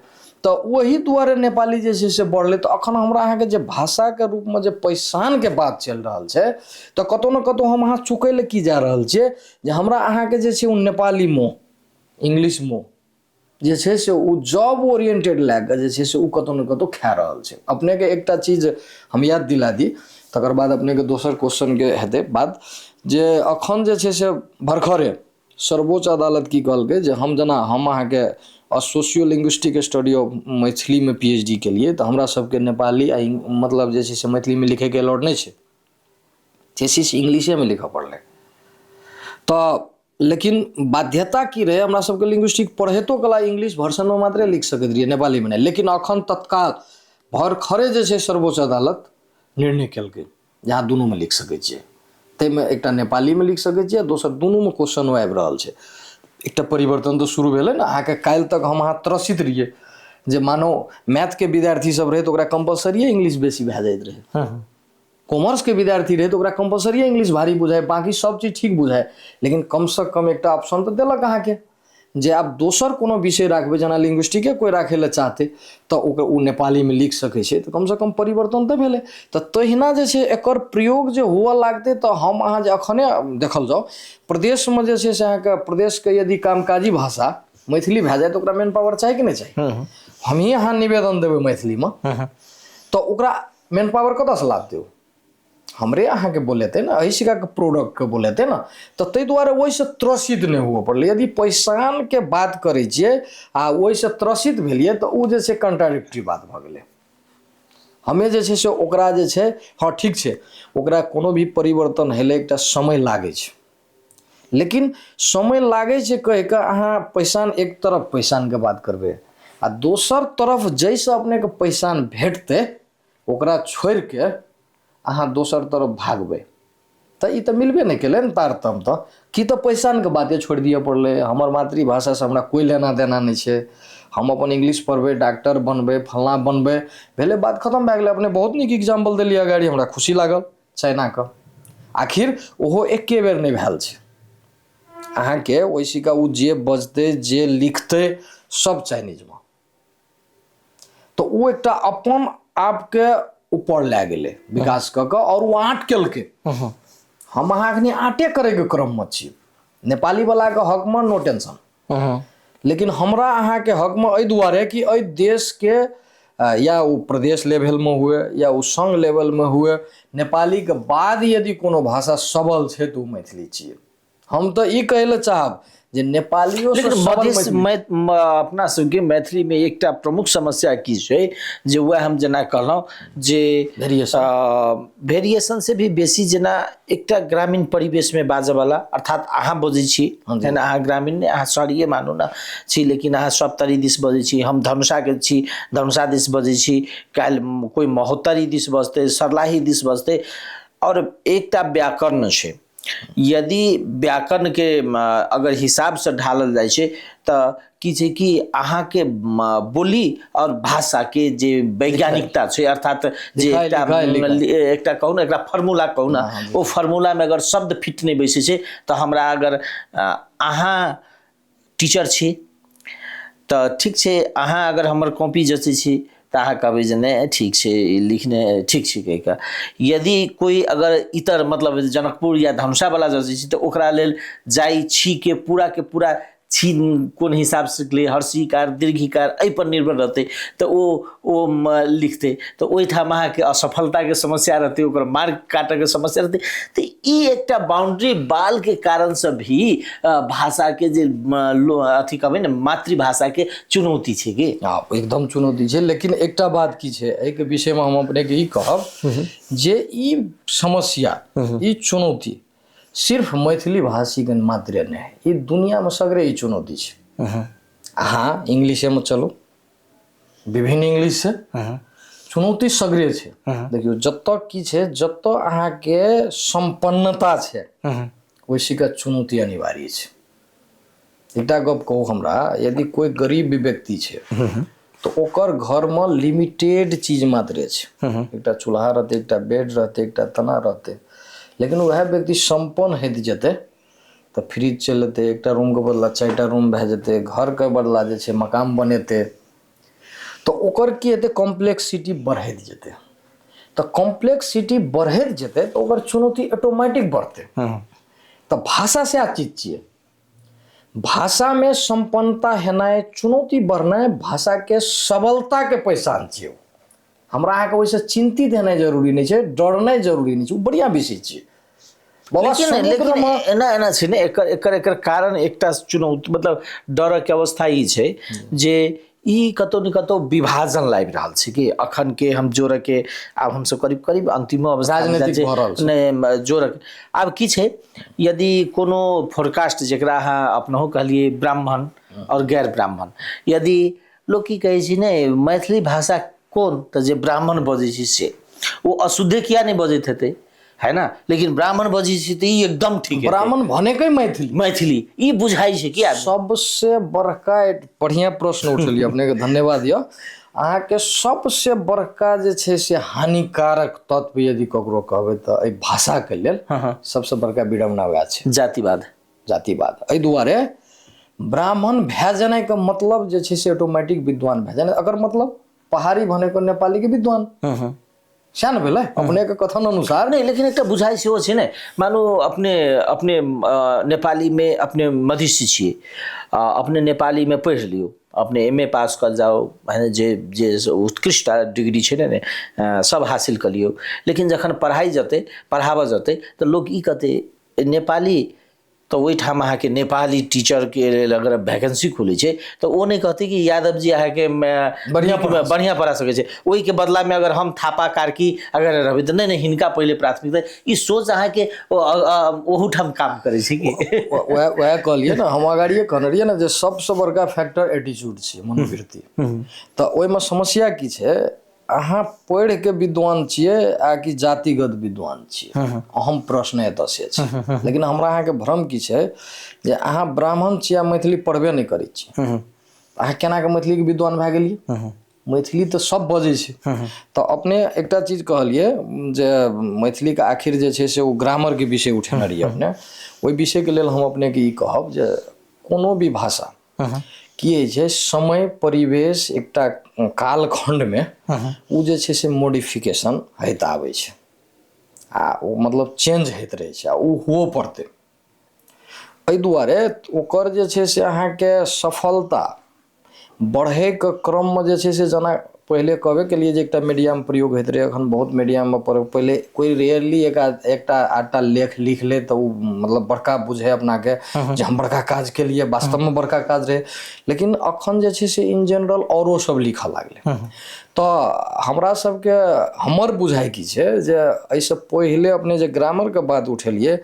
तऽ वही दुआरे नेपाली जे छै से बढ़लै। तऽ अखन हमरा अहाँके जे भाषाके रूपमे जे पहिचानके बात चलि रहल छै तऽ कतहु ने कतहु हम अहाँ चुकै लए की जा रहल छियै जे हमरा अहाँके जे छै ओ नेपाली मोह, इंग्लिश मोह जे छै से ओ जॉब ओरिएंटेड लए कऽ जे छै से ओ कतहु ने कतहु खा रहल छै। अपनेके एकटा चीज हम याद दिला दी, तकर बाद अपनेके दोसर क्वेश्चनके हेतै बात, जे अखन जे छै से भरखरे सर्वोच्च अदालत की कहलकै जे हम जेना हम अहाँके और socio linguistic study of Maithili में PhD के लिए तो हमरा सबके नेपाली मतलब जे छै से मैथिली में लिखे के अलाउड नहीं है, थीसिस इंग्लिशे में लिखा पड़लै। तो लेकिन बाध्यता की रहे हमरा सबके लिंग्विस्टिक पढ़ेतो कला इंग्लिश वर्जन में मात्रे लिख सकैत रहिए, नेपाली में नहीं। लेकिन अखन तत्काल भर खरे जे छै सर्वोच्च अदालत निर्णय केलकै जहाँ दुनू में लिख सकै छियै, ताहिमे एकटा नेपाली में लिख सकै छियै, दोसर दुनू में क्वेश्चन आबि रहल छै। एकटा परिवर्तन तो शुरू भेलै ना, अहाँके काल्हि तक हम अहाँ त्रसित रहिए जे मानो मैथ के विद्यार्थी सब रहे तो ओकरा कंपलसरी इंग्लिश बेसी भए जाइत रहे, कॉमर्स के विद्यार्थी रहे तो ओकरा कंपलसरी इंग्लिश भारी बुझाए, बाकी सब चीज ठीक बुझाए। लेकिन कम से कम एक ऑप्शन तो देलक अहाँके जे आप दोसर कोनो विषय राखबै, जेना लिंग्विस्टिके कोई राखे ला चाहते तो ओकर उ नेपाली में लिख सकै छै, तो कम से कम परिवर्तन तो भेलै। तो तहिना जे छै एकर प्रयोग जे हुआ लागतै तो हम अहाँ जे अखने देखल जाओ प्रदेश में जे छै से अहाँके प्रदेश के यदि कामकाजी भाषा मैथिली भए जाए तो ओकरा मेन पावर चाही कि नहीं चाही। हम ही अहाँ निवेदन देबै मैथिली में तो ओकरा मेन पावर कतऽ से लाबतै, हमरे अहाँ के बोलेते ना, अहिसिका के प्रोडक्ट के बोलेते ना। तो ताहि दुआरे ओहिसँ त्रसित नहीं हुआ पड़लै। यदि पैसान के बात करै छियै आ ओहिसँ त्रसित भेलियै तो उ जे छै कंट्राडिक्टरी बात भऽ गेलै। हमें जे छै से ओकरा जे छै, हाँ ठीक छै ओकरा कोनो भी परिवर्तन हेले एकटा समय लागै छै, लेकिन समय लागै छै कहि कऽ अहाँ पैसान एक तरफ पैसान के बात करबै आ दोसर तरफ जैसे अपने के पैसान भेटतै ओकरा छोड़ि के अहाँ दोसर तरफ भागबै तो ई तो मिलबे नहीं केले न तारतम। तो कि तो पैसान के बाते छोड़ दिए पड़ले, हमर मातृभाषा से हमरा कोई लेना देना नहीं छै, हम अपन इंग्लिश पढ़बै डॉक्टर बनबै फलना बनबै भेले, बात खत्म भए गेलै। अपने बहुत नीक एग्जाम्पल देलिए अगाड़ी, हमरा खुशी लागल चाइना के। आखिर ओहो एके बेर नहीं भेल छै, अहाँके ओहिसिका उ जे बजतै जे लिखतै सब चाइनीज में, तो वो एकटा अपन आपके ऊपर लै गेले विकास क के और वो आँट केलकै। हम अहाँ अखनी आँटे करे के क्रम में छी, नेपाली वाला के हक में नो टेंशन, लेकिन हमरा अहाँ के हक में एहि दुआरे कि एहि देश के या वो प्रदेश लेवल में हुए या वो संघ लेवल में हुए, नेपाली के बाद यदि कोनो भाषा सबल छै तो मैथिली छियै। हम तो ई कहै लए चाहब जे नेपालियों से लेकिन अपना सबके मैथिली में एकटा प्रमुख समस्या की छै जे वह हम जेना कहलहुँ जे वेरिएशन से भी बेसी जेना एकटा ग्रामीण परिवेश में बाजै वाला, अर्थात अहाँ बजै छी जेना अहाँ ग्रामीण ने, अहाँ शहरीय मानू ना छी, लेकिन अहाँ सप्तरी दिस बजै छी, हम धनुषा के छी धनुषा दिस बजै छी, काल्हि कोई महोत्तरी दिस बजतै, सर्लाही दिस बजतै। और एकटा व्याकरण छै, यदि व्याकरण के अगर हिसाब से ढालल जाय छै तो की छै कि अहाँ के बोली और भाषा के जे वैज्ञानिकता छै, अर्थात जे एकटा कहू ना एकटा फार्मूला कहू ना, ओ फार्मूला में अगर शब्द फिट नहीं बैसे छै तो हमरा अगर अहाँ टीचर छी तो ठीक छै, अहाँ अगर हमर कॉपी जचै छी तो अहाँ कहबै जे नहीं ठीक छै लिखने ठीक छै कहि कऽ। यदि कोई अगर इतर मतलब जनकपुर या धनुषा वाला जचै छी तो ओकरा लेल जाइ छी के पूरा छी कोन हिसाब से ले हर्षिकार दीर्घिकार एहि पर निर्भर रहते तो ओ लिखते, तो ओहिठाम अहाँ के असफलता के समस्या रहते, ओकर मार्क काटे के समस्या रहते। तो ई एकटा बाउंड्री बाल के कारण से भी भाषा के जे अथी कहबै ने मातृभाषा के चुनौती छै के। एकदम चुनौती छै, लेकिन एकटा बात की छै एहि के विषय में हम अपने के ई कहब जे ई समस्या ई चुनौती सिर्फ मैथिली भाषी के मात्र नहीं है, ये दुनिया में सगरे ही चुनौती है। हाँ इंग्लिशे में चलो, विभिन्न इंग्लिश से चुनौती सगरे है। देखियो जत की है जत अहाँ के संपन्नता है वैसी का चुनौती अनिवार्य है। एकटा गप कहू हमरा, यदि कोई गरीब व्यक्ति है तो ओकर घर में लिमिटेड चीज मात्र है, एकटा चूल्हा रहते, एकटा बेड रहते, एकटा तना रहते, लेकिन वह व्यक्ति संपन्न हेतु जेते तो फ्रिज चलते, एक रूम के बदला 4टा रूम भए जेते, घर के बदला जे छै मकान बनेते, तो ओकर की हेते कॉम्प्लेक्सिटी बढ़ैत जेते। तो कॉम्प्लेक्सिटी बढ़ैत जेते तो ओकर चुनौती ऑटोमेटिक बढ़ते। तो भाषा से आ चीज छियै, भाषा में संपन्नता हेनाइ चुनौती बढ़नाइ भाषा के सबलता के पहचान छियै। हमरा अहाँके वैसे चिंतित हेनाइ जरूरी नहीं है, डरनाइ जरूरी नहीं है, बढ़िया विषय है। बाबा लेकिन समुद्रमा एना एना छै ने एकर एकर एकर कारण एकटा चुनौती मतलब डरक अवस्था ई छै जे ई कतौ न कतौ विभाजन लाबि रहल छै कि अखन के हम जोड़ के आब हमसब करीब करीब अंतिम अवस्था में राजनीतिक भऽ रहल छै। नहि जोड़क आब की छै यदि कोनो फोरकास्ट जकरा अहाँ अपनहु कहलिए ब्राह्मण और गैर ब्राह्मण यदि लोग की कहै छै ने मैथिली भाषा कोन तऽ जे ब्राह्मण बजै छै से वो अशुद्धे किया नहीं बजैत हेतै है ना लेकिन ब्राह्मण बजै छै तऽ ई एकदम ठीक है ब्राह्मण भनेकै मैथिली मैथिली ई बुझाइ छै कि सबसे बड़का बढ़िया प्रश्न उठेलिए अपने के धन्यवाद यऽ अहाँके सबसे बड़का जे छै से हानिकारक तत्व यदि ककरो कहबै तऽ एहि भाषाके लेल सबसे बड़का विडम्बना वएह छै जातिवाद जातिवाद एहि दुआरे ब्राह्मण भए जेनाइके मतलब जे छै से ऑटोमेटिक विद्वान भए जेनाइ एकर मतलब पहाड़ी भनेको नेपालीके विद्वान सएह ने भेलै अपने के कथन अनुसार नहीं लेकिन एक बुझाइ सेहो छै ने मानो अपने अपने नेपाली में अपने मधेसी छियै अपने नेपाली में पढ़ि लियौ अपने MA पास कर जाओ है जे जे उत्कृष्ट डिग्री छै ने सब हासिल कर लियौ लेकिन जखन पढ़ाई जते पढ़ाबऽ जते तऽ लोग ई कहते नेपाली तो ओहिठाम अहाँके नेपाली टीचर के लेल अगर वैकेंसी खुलै छै तऽ ओ नहि कहते कि यादव जी अहाँके बढ़िया पढ़ा सकै छै ओहि के बदला में अगर हम थापा कार्की अगर रहबै तऽ नहीं हिनका पहले प्राथमिकता ई सोच अहाँके ओहूठाम काम करै छै कि वएह कहलिए ना हम अगाड़िए कहने रहिए ना जे सबसे बड़का फैक्टर एटीट्यूड छै मनोवृत्ति तऽ ओहिमे समस्या की छै अहाँ पढ़ि के विद्वान छियै आ कि जातिगत विद्वान छियै अहम प्रश्न एतऽ से छै लेकिन हमरा अहाँके भ्रम की छै जे अहाँ ब्राह्मण छियै आ मैथिली पढ़बे नहि करै छियै अहाँ केना के मैथिली के विद्वान भए गेलियै मैथिली तऽ सब बजै छै तऽ अपने एकटा चीज कहलिए जे मैथिली के आखिर जे छै से ओ ग्रामर के विषय उठेने रहिए अपने ओहि विषय के लेल हम अपने के ई कहब जे कोनो भी भाषा की होइ छै समय परिवेश एकटा कालखंड में ओ जे छै से मॉडिफिकेशन होइत आबै छै आ ओ मतलब चेंज होइत रहै छै आ ओ हुओ पड़तै एहि दुआरे ओकर जे छै से अहाँके सफलता बढ़ैके क्रममे जे छै से जेना पहिले कहबे केलिए जे एकटा मीडियामे प्रयोग होइत रहै एखन बहुत मीडियामे पहिले कोई रेयरली एकटा आधटा लेख लिख ले तऽ ओ मतलब बड़का बुझे अपनाके जे हम बड़का काज केलिए वास्तवमे बड़का काज रहे लेकिन अखन जे छै से इन जनरल औरो सब लिखऽ लागलै तऽ हमरा सबके हमर बुझाइ की छै जे एहिसँ पहिले अपने जे ग्रामरके बात उठेलिए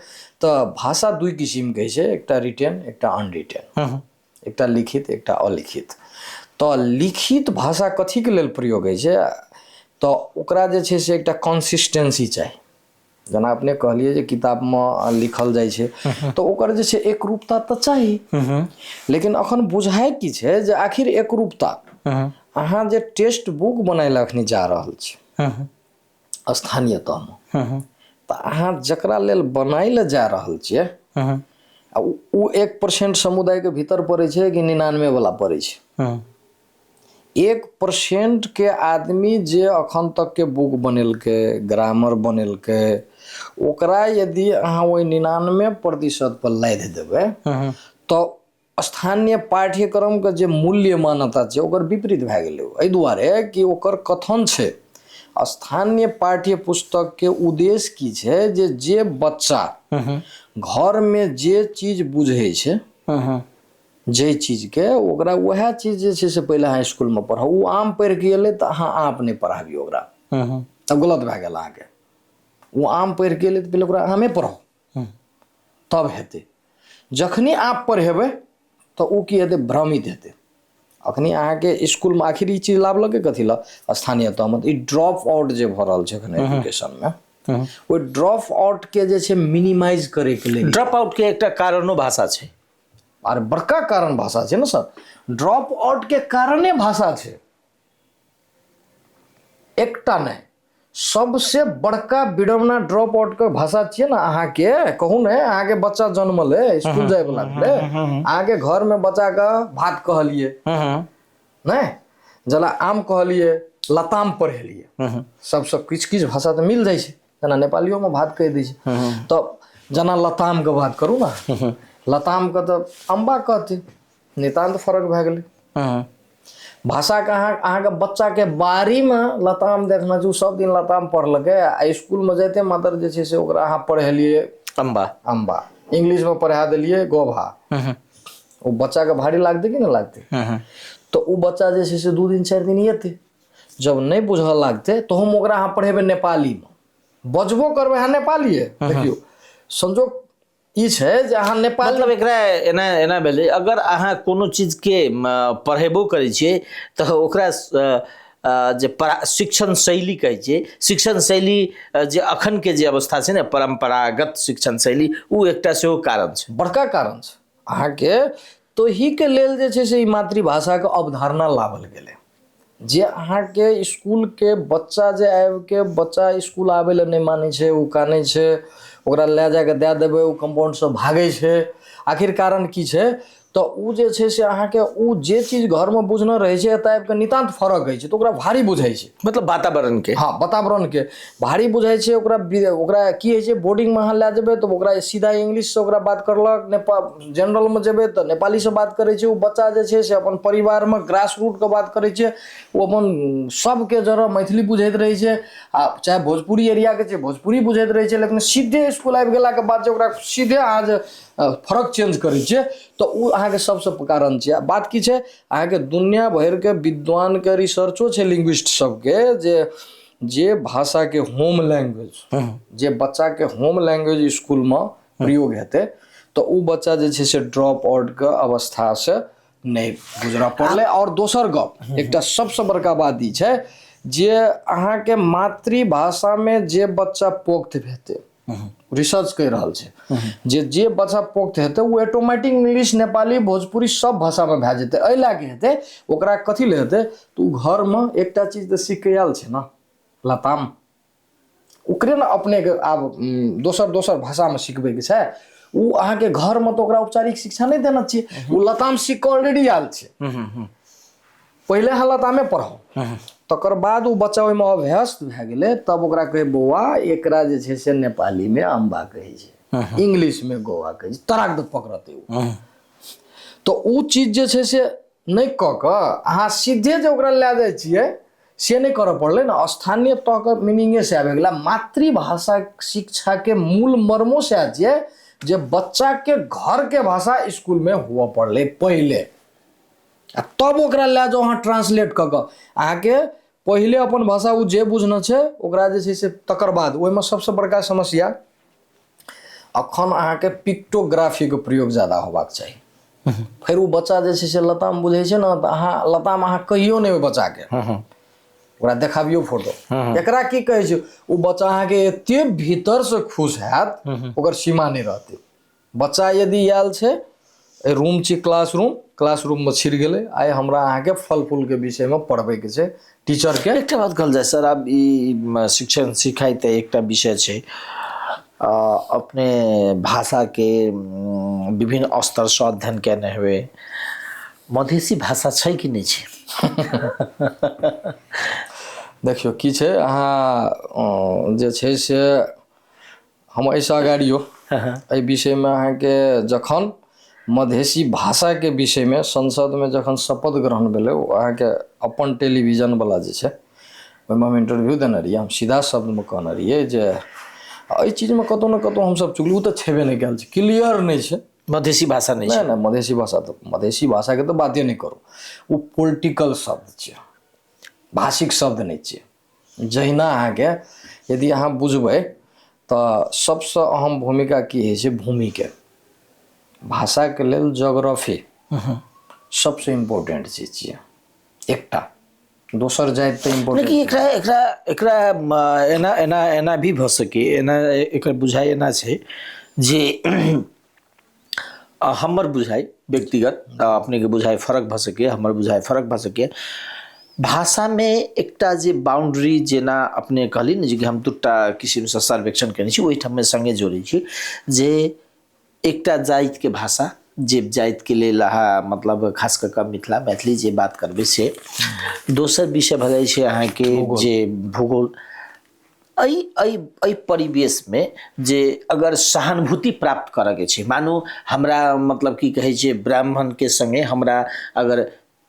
तऽ भाषा दुई किसिमके छै एकटा रिटेन एकटा अनरिटेन एकटा लिखित एकटा अलिखित तऽ लिखित भाषा कथीके लेल प्रयोग होइ छै तऽ ओकरा जे छै से एकटा कंसिस्टेंसी चाही जेना अपने कहलिए जे किताबमे लिखल जाइ छै तऽ ओकर जे छै एकरूपता तऽ चाही लेकिन अखन बुझाइ की छै जे आखिर एकरूपता अहाँ जे टेक्स्ट बुक बनाइला अखनी जा रहल छी स्थानीय तहमे तऽ अहाँ जकरा लेल बनाइ ले जा रहल छियै ओ 1% समुदाय के भीतर पड़ै छै कि 99 वाला पड़ै छै 1% के आदमी जे अखन तक के बुक बनेलकै ग्रामर बनेलकै ओकरा यदि अहाँ ओहि 99% पर लादि देबै तऽ स्थानीय पाठ्यक्रम के जे मूल्य मान्यता छै ओकर विपरीत भए गेलै एहि दुआरे कि ओकर कथन छै स्थानीय पाठ्य पुस्तक के उद्देश्य की छै जे बच्चा घर में जे चीज बुझै छै जे चीज के ओकरा वह चीज जे छै से पहले अहाँ स्कूल में पढ़ाउ ओ आम पढ़ि के एलै तऽ अहाँ आप नहीं पढ़ाबी ओकरा तब गलत भए गेल अहाँके ओ आम पढ़ि के एलै तऽ पहले ओकरा आमे पढ़ाउ तब हेतै जखनी आप पढ़ेबै तऽ ओ की हेतै भ्रमित हेतै अखनी अहाँके स्कूल में आखिर ई चीज लाभलकै कथी लए स्थानीय तहमे ई ड्रॉप आउट जे भऽ रहल छै एखन एजुकेशन में ओहि ड्रॉप आउट के जे छै मिनिमाइज करे के लेल ड्रॉप आउट के एकटा कारणो भाषा छै और बड़का कारण भाषा छै ना सर ड्रॉप आउट के कारणे भाषा छै एकटा नहीं सबसे बड़का विडम्बना ड्रॉप आउट के भाषा छियै ना अहाँके कहू ने अहाँके बच्चा जन्मले स्कूल जाए वाला भेलै अहाँके घर में बच्चा के भात कहलिए नहीं जेना आम कहलिए लताम पढ़ेलिए सबसे किछ भाषा तो मिल जाइ छै जेना नेपालियो में भात कहि दै छै तऽ जेना लताम के बात करू ना लताम के तो अम्बा कहते नितान्त फर्क भए गेलै भाषा के अहाँ के बच्चा के बारी में लताम देखना छै सब दिन लताम पढ़लकै आ स्कूल में जाते मात्र जे छै से ओकरा अहाँ पढ़ेलिए अम्बा अम्बा इंग्लिश में पढ़ा दिलिए गोभा, वो बच्चा के भारी लागते कि नहीं लागते, तो वो बच्चा जे छै से 2 दिन 4 दिन येते, जब नहीं बुझल लागते तो हम ओकरा अहाँ पढ़ेबे नेपाली में, बजबो करबे अहाँ नेपालीए। देखियो संजोग ई छै जे अहाँ नेपाली मतलब एकरा एना एना भेलै, अगर अहाँ कोनो चीज के पढ़ेबो करै छियै तऽ ओकरा जे शिक्षण शैली कहै छियै, शिक्षण शैली जे अखन के जे अवस्था छै ने परंपरागत शिक्षण शैली, उ एकटा सेहो कारण छै, बड़का कारण छै अहाँके। तो ही के लेल जे छै से ई मातृभाषा के अवधारणा लावल गेलै, जे अहाँके स्कूल के बच्चा जे आबि के बच्चा स्कूल आबै लए नहीं मानै छै, उ कानै छै, ओकरा ले जाके दे देबै उ कंपाउंड से भागै छै, आखिर कारण की छै, तो उ जे छै से अहाँके उ जे चीज घर में बुझने रहै छै एतऽ आबि के नितांत फरक होइ छै, तो ओकरा भारी बुझाइ छै। मतलब वातावरण के, हाँ वातावरण के भारी बुझाइ छै ओकरा। ओकरा की होइ छै, बोर्डिंग में अहाँ ले जेबै तो ओकरा सीधा इंग्लिश से ओकरा बात करलक, नेपाल जनरल में जेबै तो नेपाली से बात करै छै। वो बच्चा जे छै से अपन परिवार में ग्रास रूट के बात करै छै, वो अपन सबके जरा मैथिली बुझैत रहै छै, आ चाहे भोजपुरी एरिया के छै भोजपुरी बुझैत रहै छै, लेकिन सीधे स्कूल आबि गेला के बाद जे ओकरा सीधे अहाँ जे फरक चेंज करै छियै तो उ अहाँके सबसे कारण छै। बात की छै, अहाँके दुनिया भर के विद्वान के रिसर्चो छै लिंग्विस्ट सबके, जे भाषा के होम लैंग्वेज, जे बच्चा के होम लैंग्वेज स्कूल में प्रयोग हेतै तो उ बच्चा जे छै से ड्रॉप आउट के अवस्था से नहीं गुजरा पड़ले। और दोसर गप एकटा सबसे बड़का बात ई छै जे अहाँके मातृभाषा में जे बच्चा पोक्त हेतै, रिसर्च कहि रहल छै जे बच्चा पोक्त हेतै वो ऑटोमेटिक इंग्लिश नेपाली भोजपुरी सब भाषा में भए जेतै। एहि लए के हेतै ओकरा कथी ले हेतै, तो घर में एकटा चीज तऽ सीख के आयल छै ना, लताम, ओकरे ने अपने के आब दोसर भाषा में सिखबै के छै, उ अहाँके घर में तो ओकरा औपचारिक शिक्षा नहीं देना चाहिए, वो लताम सीख के ऑलरेडी आयल छै, पहले अहाँ लतामे पढ़ाओ, तकर बाद वो बच्चा ओहिमे अभ्यस्त भए गेलै, तब ओकरा कहे बौआ एकरा जे छै से नेपाली में अम्बा कहै छै, इंग्लिश में गोवा कहै छै, तराक दे पकड़तै उ। तो उ चीज जे छै से नहीं कऽ कऽ अहाँ सीधे जे ओकरा लए जाइ छियै से नहीं करऽ पड़लै ना, स्थानीय तह के मीनिंगे से आबि गेला। मातृभाषा शिक्षा के मूल मर्मो से छियै जे बच्चा के घर के भाषा स्कूल में हुआ पड़लै पहले, तब ओकरा लए जाओ अहाँ ट्रांसलेट कऽ कऽ। अहाँके पहले अपन भाषा उ जे बुझने छै ओकरा जे छै से, तकर बाद ओहिमे सबसे बड़का समस्या अखन अहाँके पिक्टोग्राफी के प्रयोग ज्यादा होबाक चाही। फिर वो बच्चा जे छै से लताम बुझै छै ना, तऽ अहाँ लताम अहाँ कहियो नहीं ओहि बच्चा के, ओकरा देखाबियो फोटो, एकरा की कहै छै, ओ बच्चा अहाँके एते भीतर से खुश हैत ओकर सीमा नहीं रहतै। बच्चा यदि आयल छै रूम छी क्लासरूम में छिड़ गेलै, आइ हमरा अहाँके फल फूल के विषय में पढ़बै के छै टीचर के। एकटा बात कहल जाए सर, आब ई शिक्षण सिखाई तऽ एकटा विषय छै, अपने भाषा के विभिन्न स्तर से अध्ययन केने हुए, मधेसी भाषा छै कि नहीं छै? देखियो की छै, अहाँ जे छै से हम ऐसा अगाड़ियो एहि विषय में अहाँके जखन मधेसी भाषा के विषय में संसद में जखन शपथ ग्रहण भेलै, अहाँके अपन टेलीविजन वाला जे छै ओहिमे हम इंटरव्यू देने रहियै, हम सीधा शब्द में कहने रहियै जे एहि चीज में कतौ ने कतौ हमसब चुगलू तऽ छेबे नहीं कयल छै, क्लियर नहीं छै, मधेसी भाषा नहीं छै। नहीं मधेसी भाषा के तो बाते नहीं करू, वो पॉलिटिकल शब्द छै, भाषिक शब्द नहीं छै। जहिना अहाँके यदि अहाँ बुझबै तऽ सबसे अहम भूमिका की होइ छै, भूमि के, भाषा के लेल जोग्राफी सबसे इम्पोर्टेंट चीज छियै एकटा, दोसर जाति तऽ इम्पोर्टेंट। लेकिन एकरा एना एना एना भी भऽ सके, एना एकर बुझाइ एना छै जे हमर बुझाइ व्यक्तिगत, अपने के बुझाइ फरक भऽ सके, हमर बुझाइ फरक भऽ सके, भाषा में एकटा जे बाउंड्री जेना अपने कहली ने जे हम दूटा किसिम से सर्वेक्षण केने छी, ओहिठाम में संगे जोड़ै छी जे एकटा जाति के भाषा, जे जाति के लेल अहाँ मतलब खास कऽ कऽ मिथिला मैथिली जे बात करबै से, दोसर विषय भऽ जाइ छै अहाँके जे भूगोल। एहि परिवेश में जे अगर सहानुभूति प्राप्त करऽ के छै, मानू हमरा मतलब की कहै छै ब्राह्मण के संगे हमरा अगर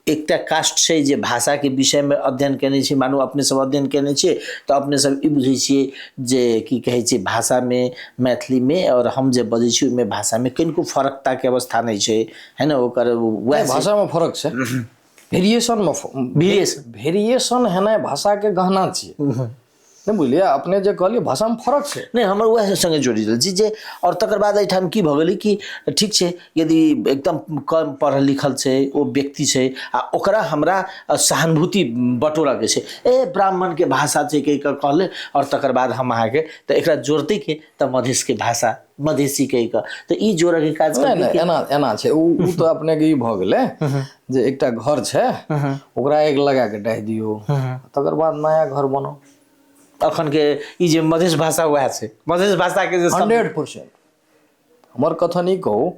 एकटा कास्ट छै जे भाषा के विषय में अध्ययन केने छी, मानू अपने सब अध्ययन केने छियै तऽ अपने सब ई बुझै छियै जे की कहै छै भाषा में मैथिली में और हम जे बजै छी ओहिमे भाषा में कनिको फरकता के अवस्था नहीं छै, है ना? ओकर वएह भाषा में फर्क छै, वेरिएशन में वेरिएशन है ना, भाषा के गहना छियै, नहीं बुझलिए? अपने जे कहलिए भाषा में फर्क छै, नहीं हमर वएह संगे जोड़ि रहल छी जे और तकर बाद एहिठाम की भऽ गेलै कि ठीक छै यदि एकदम कम पढ़ल लिखल छै ओ व्यक्ति छै आ ओकरा हमरा सहानुभूति बटोरा के छै, ए ब्राह्मण के भाषा छै कहि कऽ कहले और तकर बाद हम अहाँके तऽ एकरा जोड़तै के तऽ मधेश के भाषा मधेसी कहि कऽ तऽ ई जोड़ऽ के काज नहीं नहीं एना एना छै, उ तो अपने के ई भऽ गेलै जे एकटा घर छै ओकरा आगि लगा के डाहि दियौ तकर बाद नया घर बनाओ। अखन के ई जे मधेश भाषा वएह छै, मधेश भाषा के जे 100% हमर कथन ई कहू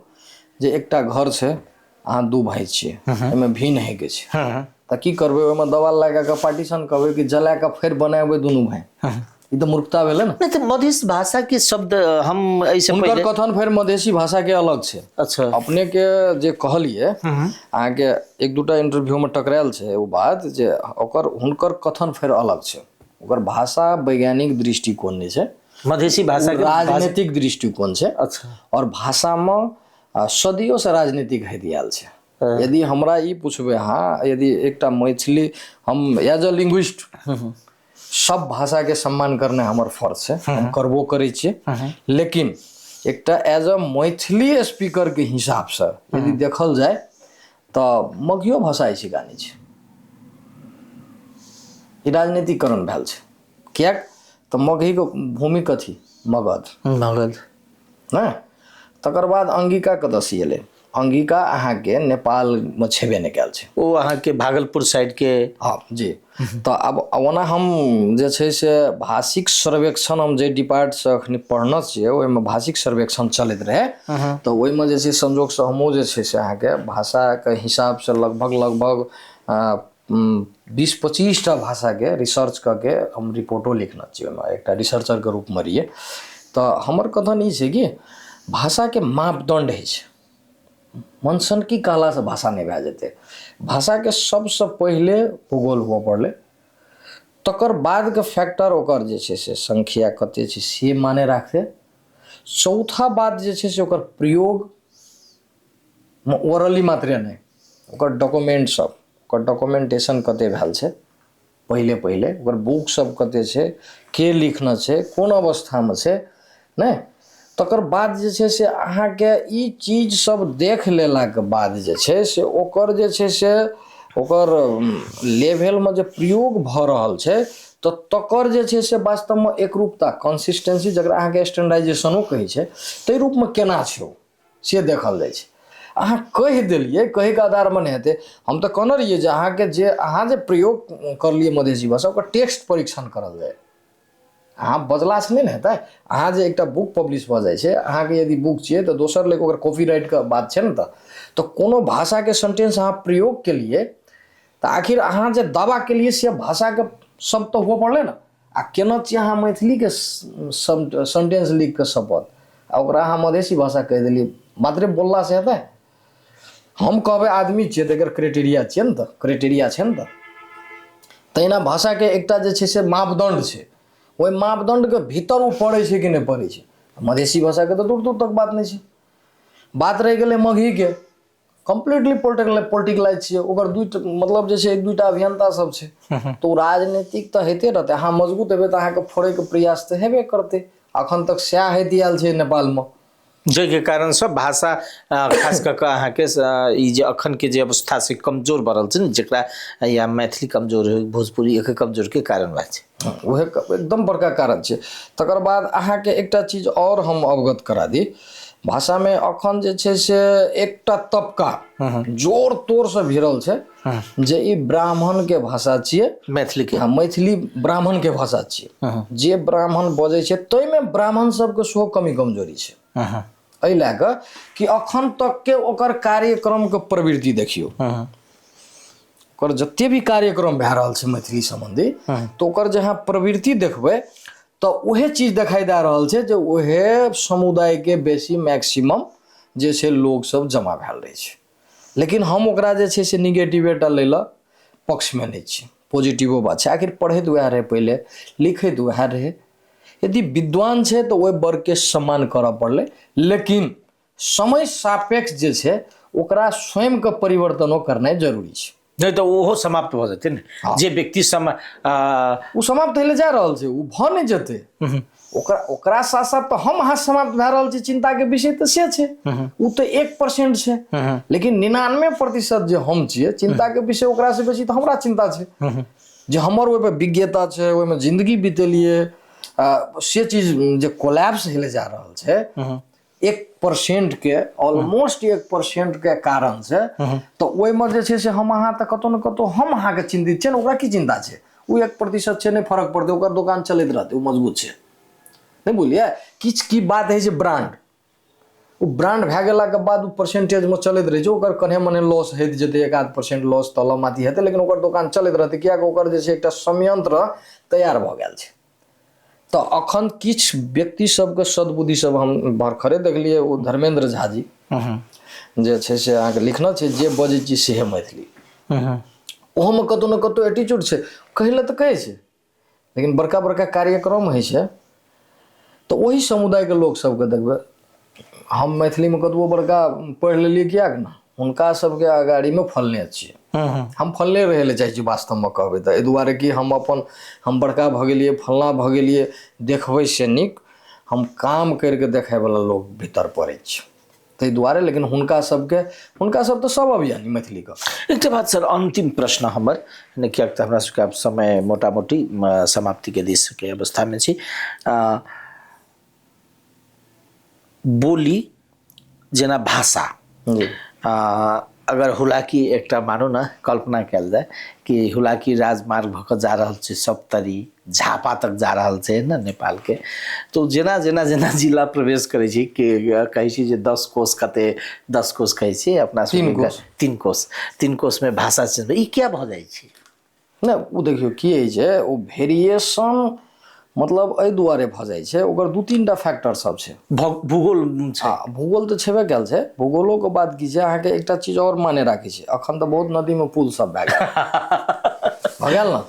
जे एकटा घर छै, अहाँ दू भाई छियै, एहिमे भिन्न है के छै, तऽ की करबै? ओहिमे दवाल लगा के पार्टीशन करबै कि जला के फेर बनाबै दुनू भाई? ई तऽ मूर्खता भेलै ना। नहीं तो मधेश भाषा के शब्द हम ऐसे हुनकर कथन फेर मधेसी भाषा के अलग छै। अच्छा अपने के जे कहलिए अहाँके एक दूटा इंटरव्यू में टकरायल छै ओ बात जे ओकर हुनकर कथन फेर अलग छै, ओकर भाषा वैज्ञानिक दृष्टिकोण नहीं छै, मधेसी भाषा के राजनीतिक दृष्टिकोण छै। अच्छा और भाषा में सदियों से राजनीतिक हैदी आयल छै। यदि हमरा ई पूछबै अहाँ, यदि एकटा मैथिली, हम एज अ लिंग्विस्ट सब भाषा के सम्मान करना हमर फर्ज छै, हम करबो करै छियै, लेकिन एकटा एज अ मैथिली स्पीकर के हिसाब से यदि देखल जाए तऽ मगहियो भाषा ऐसी गानी छै, ई राजनीतिकरण भेल छै। कियाक तऽ मगही के भूमि कथी? मगध मगध ना। तकर बाद अंगिका कतऽ एलै? अंगिका अहाँके नेपाल में छेबे नहीं कयल छै, ओ अहाँके भागलपुर साइड के। हाँ जी। तो अब ओना हम जे छै से भाषिक सर्वेक्षण हम जे डिपार्ट से अखनी पढ़ने छियै ओहिमे भाषिक सर्वेक्षण चलैत रहे, तो ओहिमे जे छै संजोग से हमहूँ जे छै से अहाँके भाषा के हिसाब से लगभग 20-25 टा भाषा के रिसर्च करके हम रिपोर्टो लिखने छियै, ओहिमे एकटा रिसर्चर के रूप में रहिए। तो हमर कथन ई छै कि भाषा के मापदंड है छै, मनसनकी कहला से भाषा नहीं भए जेतै। भाषा के सबसे पहले भूगोल हुआ पड़ले, तकर बाद के फैक्टर ओकर जे छै से संख्या कते छै से माने राखते, चौथा बात जे छै से ओकर प्रयोग ओरली मात्रे नहीं, ओकर डॉक्यूमेंट सब, ओकर डॉक्यूमेंटेशन कते भेल छै पहले ओकर बुक सब कते छै, के लिखने छै, कोन अवस्था में छै, नहीं? तकर बाद जे छै से अहाँके ई चीज सब देख लेलाके बाद जे छै से ओकर जे छै से ओकर लेवल में जे प्रयोग भऽ रहल छै तो तकर जे छै से वास्तव में एकरूपता, कंसिस्टेंसी जकरा अहाँके स्टैंडर्डाइजेशनो कहै छै, ताहि रूप में केना छै से देखल जाइ छै। अहाँ कहि देलिए, कहे के आधार में नहीं हेतै। हम तो कहने रहिए जे अहाँके जे अहाँ जे प्रयोग करलिए मधेसी भाषा ओकर टेक्स्ट परीक्षण करल जाए। अहाँ बजला से नहीं हेतै। अहाँ जे एकटा बुक पब्लिश भऽ जाइ छै, अहाँके यदि बुक छियै तऽ दोसर लेके ओकर कॉपीराइट के बात छै ने, तऽ कोनो भाषा के सेंटेंस अहाँ प्रयोग के लिए तऽ आखिर अहाँ जे दावा के लिए से भाषा के शब्द तो हुआ पड़ले ना। आ केना छी अहाँ मैथिली के सेंटेंस लिख के शपथ आ ओकरा अहाँ मधेसी भाषा कहि देलिए, मात्रे बोलला से हेतै? हम कहबै आदमी छियै तऽ एकर क्राइटेरिया छियै ने, तऽ क्राइटेरिया छै ने। तहिना भाषा के एकटा जे छै से मापदंड छै, ओहि मापदंड के भीतर वो पड़े छै कि नहीं पड़े छै। मधेसी भाषा के तो दूर दूर तक बात नहीं छै। बात रह गए मगही के, कम्प्लीटली पोलिटिकलाइज छै, ओकर मतलब जे छै एक दूटा अभियंता सब छै, तो राजनीतिक तो हेते रहते। अहाँ मजबूत हेबे तो अहाँके फोड़े के प्रयास तो हेबे करते। अखन तक सएह हेति आयल छै नेपाल में, जाहिके कारण सब भाषा खास कऽ कऽ अहाँके ई जे अखन के जे अवस्था से कमजोर बढ़ल छै ने, जेकरा या मैथिली कमजोर है, भोजपुरी एक कमजोर के कारण बा छै, वह एकदम बड़का कारण छै। तकर बाद अहाँके एकटा चीज और हम अवगत करा दी, भाषा में अखन जे छै से एकटा तबका जोर तोर से भिड़ल छै जे ई ब्राह्मण के भाषा छियै, मैथिली के। मैथिली ब्राह्मण के भाषा छियै। जे ब्राह्मण बजै छै ताहि में ब्राह्मण सबके सेहो कमी कमजोरी छै। एहि लए कऽ कि अखन तक के ओकर कार्यक्रम के प्रवृत्ति देखियो, ओकर जते भी कार्यक्रम भए रहल छै मैथिली संबंधी, तो ओकर जहाँ प्रवृत्ति देखबै तो उहे चीज दिखाई दे रहल छै जे उहे समुदाय के बेसी मैक्सिमम जे छै लोग सब जमा भेल रहे छै। लेकिन हम ओकरा जे छै से निगेटिवेटा लै लए पक्षमे नहि छी, पॉजिटिवो बात छै। आखिर पढ़ैत वएह रहै पहिले, लिखैत वएह रहै। यदि विद्वान छै तऽ ओहि वर्गके सम्मान करऽ पड़लै, लेकिन समय सापेक्ष जे छै ओकरा स्वयंके परिवर्तनो करनाइ जरूरी छै। नहीं तो ओहो समाप्त भऽ जेतै ने, जे व्यक्ति ओ समाप्त होइले जा रहल छै, ओ भऽ नहि जेतै। ओकरा साथ साथ तो हम अहाँ समाप्त भए रहल छी, चिंता के विषय तऽ से छै, ओ तऽ 1% छै, लेकिन 99% जे हम छियै चिंता के विषय ओकरा से बेसी तऽ हमरा चिंता छै, जे हमर ओहिपर विज्ञता छै, ओहिमे जिंदगी बितेलियै, से चीज जे कोलैप्स होले जा रहल छै 1% के, ऑलमोस्ट 1% के कारण से, तऽ ओहिमे जे छै से हम अहाँ तऽ कतौ ने कतौ हम अहाँके चिंतित छै ने, ओकरा की चिंता छै, ओ 1% छै, नहीं फर्क पड़तै, ओकर दुकान चलैत रहतै, ओ मजबूत छै। नहीं बुझलियै, किछु की बात होइ छै ब्रांड, ओ ब्रांड भए गेलाके बाद ओ परसेंटेजमे चलैत रहै छै, ओकर कन्हे मने लॉस होइत जेतै, 1-8% लॉस तलम माथी हेतै, लेकिन ओकर दोकान चलैत रहतै, किएकि ओकर जे छै एकटा संयंत्र तैयार भऽ गेल छै। तऽ अखन किछु व्यक्ति सबके सद्बुद्धि सब हम भरखरे देखलियै, ओ धर्मेंद्र झा जी जे छै से अहाँके लिखने छै, जे बजै छी सेहे मैथिली, ओहोमे कतौ ने कतौ एटीट्यूड छै, कहै लए तऽ कहै छै, लेकिन बड़का बड़का कार्यक्रम होइ छै तऽ ओही समुदायके लोक सबके देखबै, हम मैथिलीमे कतबो बड़का पढ़ि लेलियै किएक ने, हुनका सबके अगाड़ीमे फलने छियै, हम फलने रहै लए चाहै छी वास्तवमे कहबै तऽ, एहि दुआरे कि हम बड़का भऽ गेलियै, फलना भऽ गेलियै, देखबै से नीक हम काम करिके देखायवला लोक भीतर पड़ै छै, ताहि दुआरे। लेकिन हुनका सब तऽ सब अभियानी मैथिलीके। एकटा बात सर, अंतिम प्रश्न हमर, किएक तऽ हमरा सबके आब समय मोटा मोटी समाप्तिके दिशके अवस्थामे छी। बोली जेना भाषा, अगर हुलाकी एकटा मानू ने कल्पना कयल जाय कि हुलाकी राजमार्ग भऽ कऽ जा रहल छै, सप्तरी झापा तक जा रहल छै ने नेपालके, तो जेना जेना जेना जिला प्रवेश करै छै, कि कहै छै जे 10 कोस कते 10 कोस कहै छै अपना सबके, 3 कोसमे भाषा चेंज, ई क्या भऽ जाइ छै? नहि, ओ देखियौ की होइ छै, ओ वेरिएशन मतलब एहि दुआरे भऽ जाइ छै, ओकर 2-3 टा फैक्टर सब छै। भूगोल छै, भूगोल तऽ छेबे कयल छै, भूगोलोके बात की छै, अहाँके एकटा चीज और माने राखै छै, अखन तऽ बहुत नदीमे पुल सब भए गेल ने,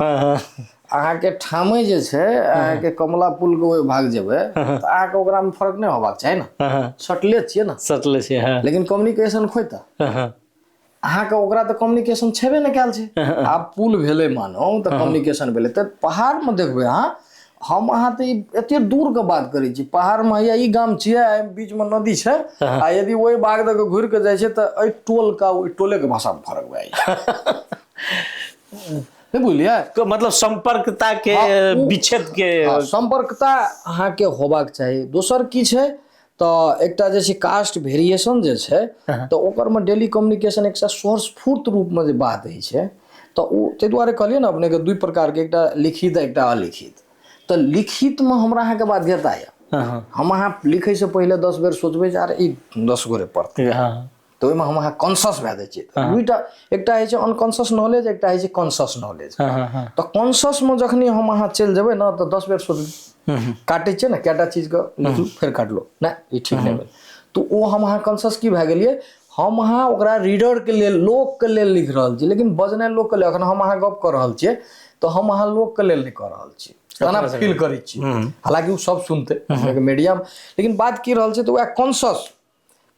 अहाँके ठामै जे छै, अहाँके कमला पुलके ओहि भाग जेबै तऽ अहाँके ओकरामे फर्क नहि होबाक चाही ने, सटले छियै ने, सटले छै, लेकिन कम्युनिकेशन खोइता अहाँके ओकरा तऽ कम्युनिकेशन छेबे नहि कयल छै। आब पुल भेलै मानो तऽ कम्युनिकेशन भेलै, तऽ पहाड़मे देखबै अहाँ, हम अहाँ तऽ एते दूरके बात करै छी, पहाड़मे हैया ई गाम छियै, बीचमे नदी छै, आ यदि ओहि बाग दऽ कऽ घुरि कऽ जाइ छै तऽ एहि टोलके ओहि टोलेके भाषामे फर्क भए जाइ छै। नहीं बुझलियै, मतलब संपर्कता के विच्छेद के, संपर्कता अहाँके होबाक चाही। दोसर की छै तऽ एकटा जे छै कास्ट वेरिएशन जे छै, तऽ ओकरमे डेली कम्युनिकेशन एकटा स्वरस्फूर्त रूपमे जे बात होइ छै, तऽ ओ ताहि दुआरे कहलियै ने अपनेके 2 प्रकारके, एकटा लिखित एकटा अलिखित। तऽ लिखितमे हमरा अहाँके बाध्यता यऽ, हम अहाँ लिखैसँ पहिले 10 बेर सोचबै जे अरे ई 10 गोरे पढ़तै, तऽ ओहिमे हम अहाँ कॉन्शस भए जाइ छियै। 2टा, एकटा होइ छै अनकॉन्शस नॉलेज, एकटा होइ छै कॉन्शस नॉलेज। तऽ कॉन्शसमे जखनी हम अहाँ चलि जेबै ने तऽ 10 बेर सोचबै, काटै छियै ने कएटा चीजके लिखलू फेर काटलू, नहि ई ठीक नहि भेल, तऽ ओ हम अहाँ कॉन्शस की भए गेलियै, हम अहाँ ओकरा रीडरके लेल, लोकके लेल लिख रहल छी, लेकिन बजनाइ लोकके लेल, अखन हम अहाँ गप कऽ रहल छियै तऽ हम अहाँ लोकके लेल नहि कऽ रहल छी, केना फील करै छी, हालांकि ओ सब सुनतै मीडियम, लेकिन बात की रहल छै तऽ वएह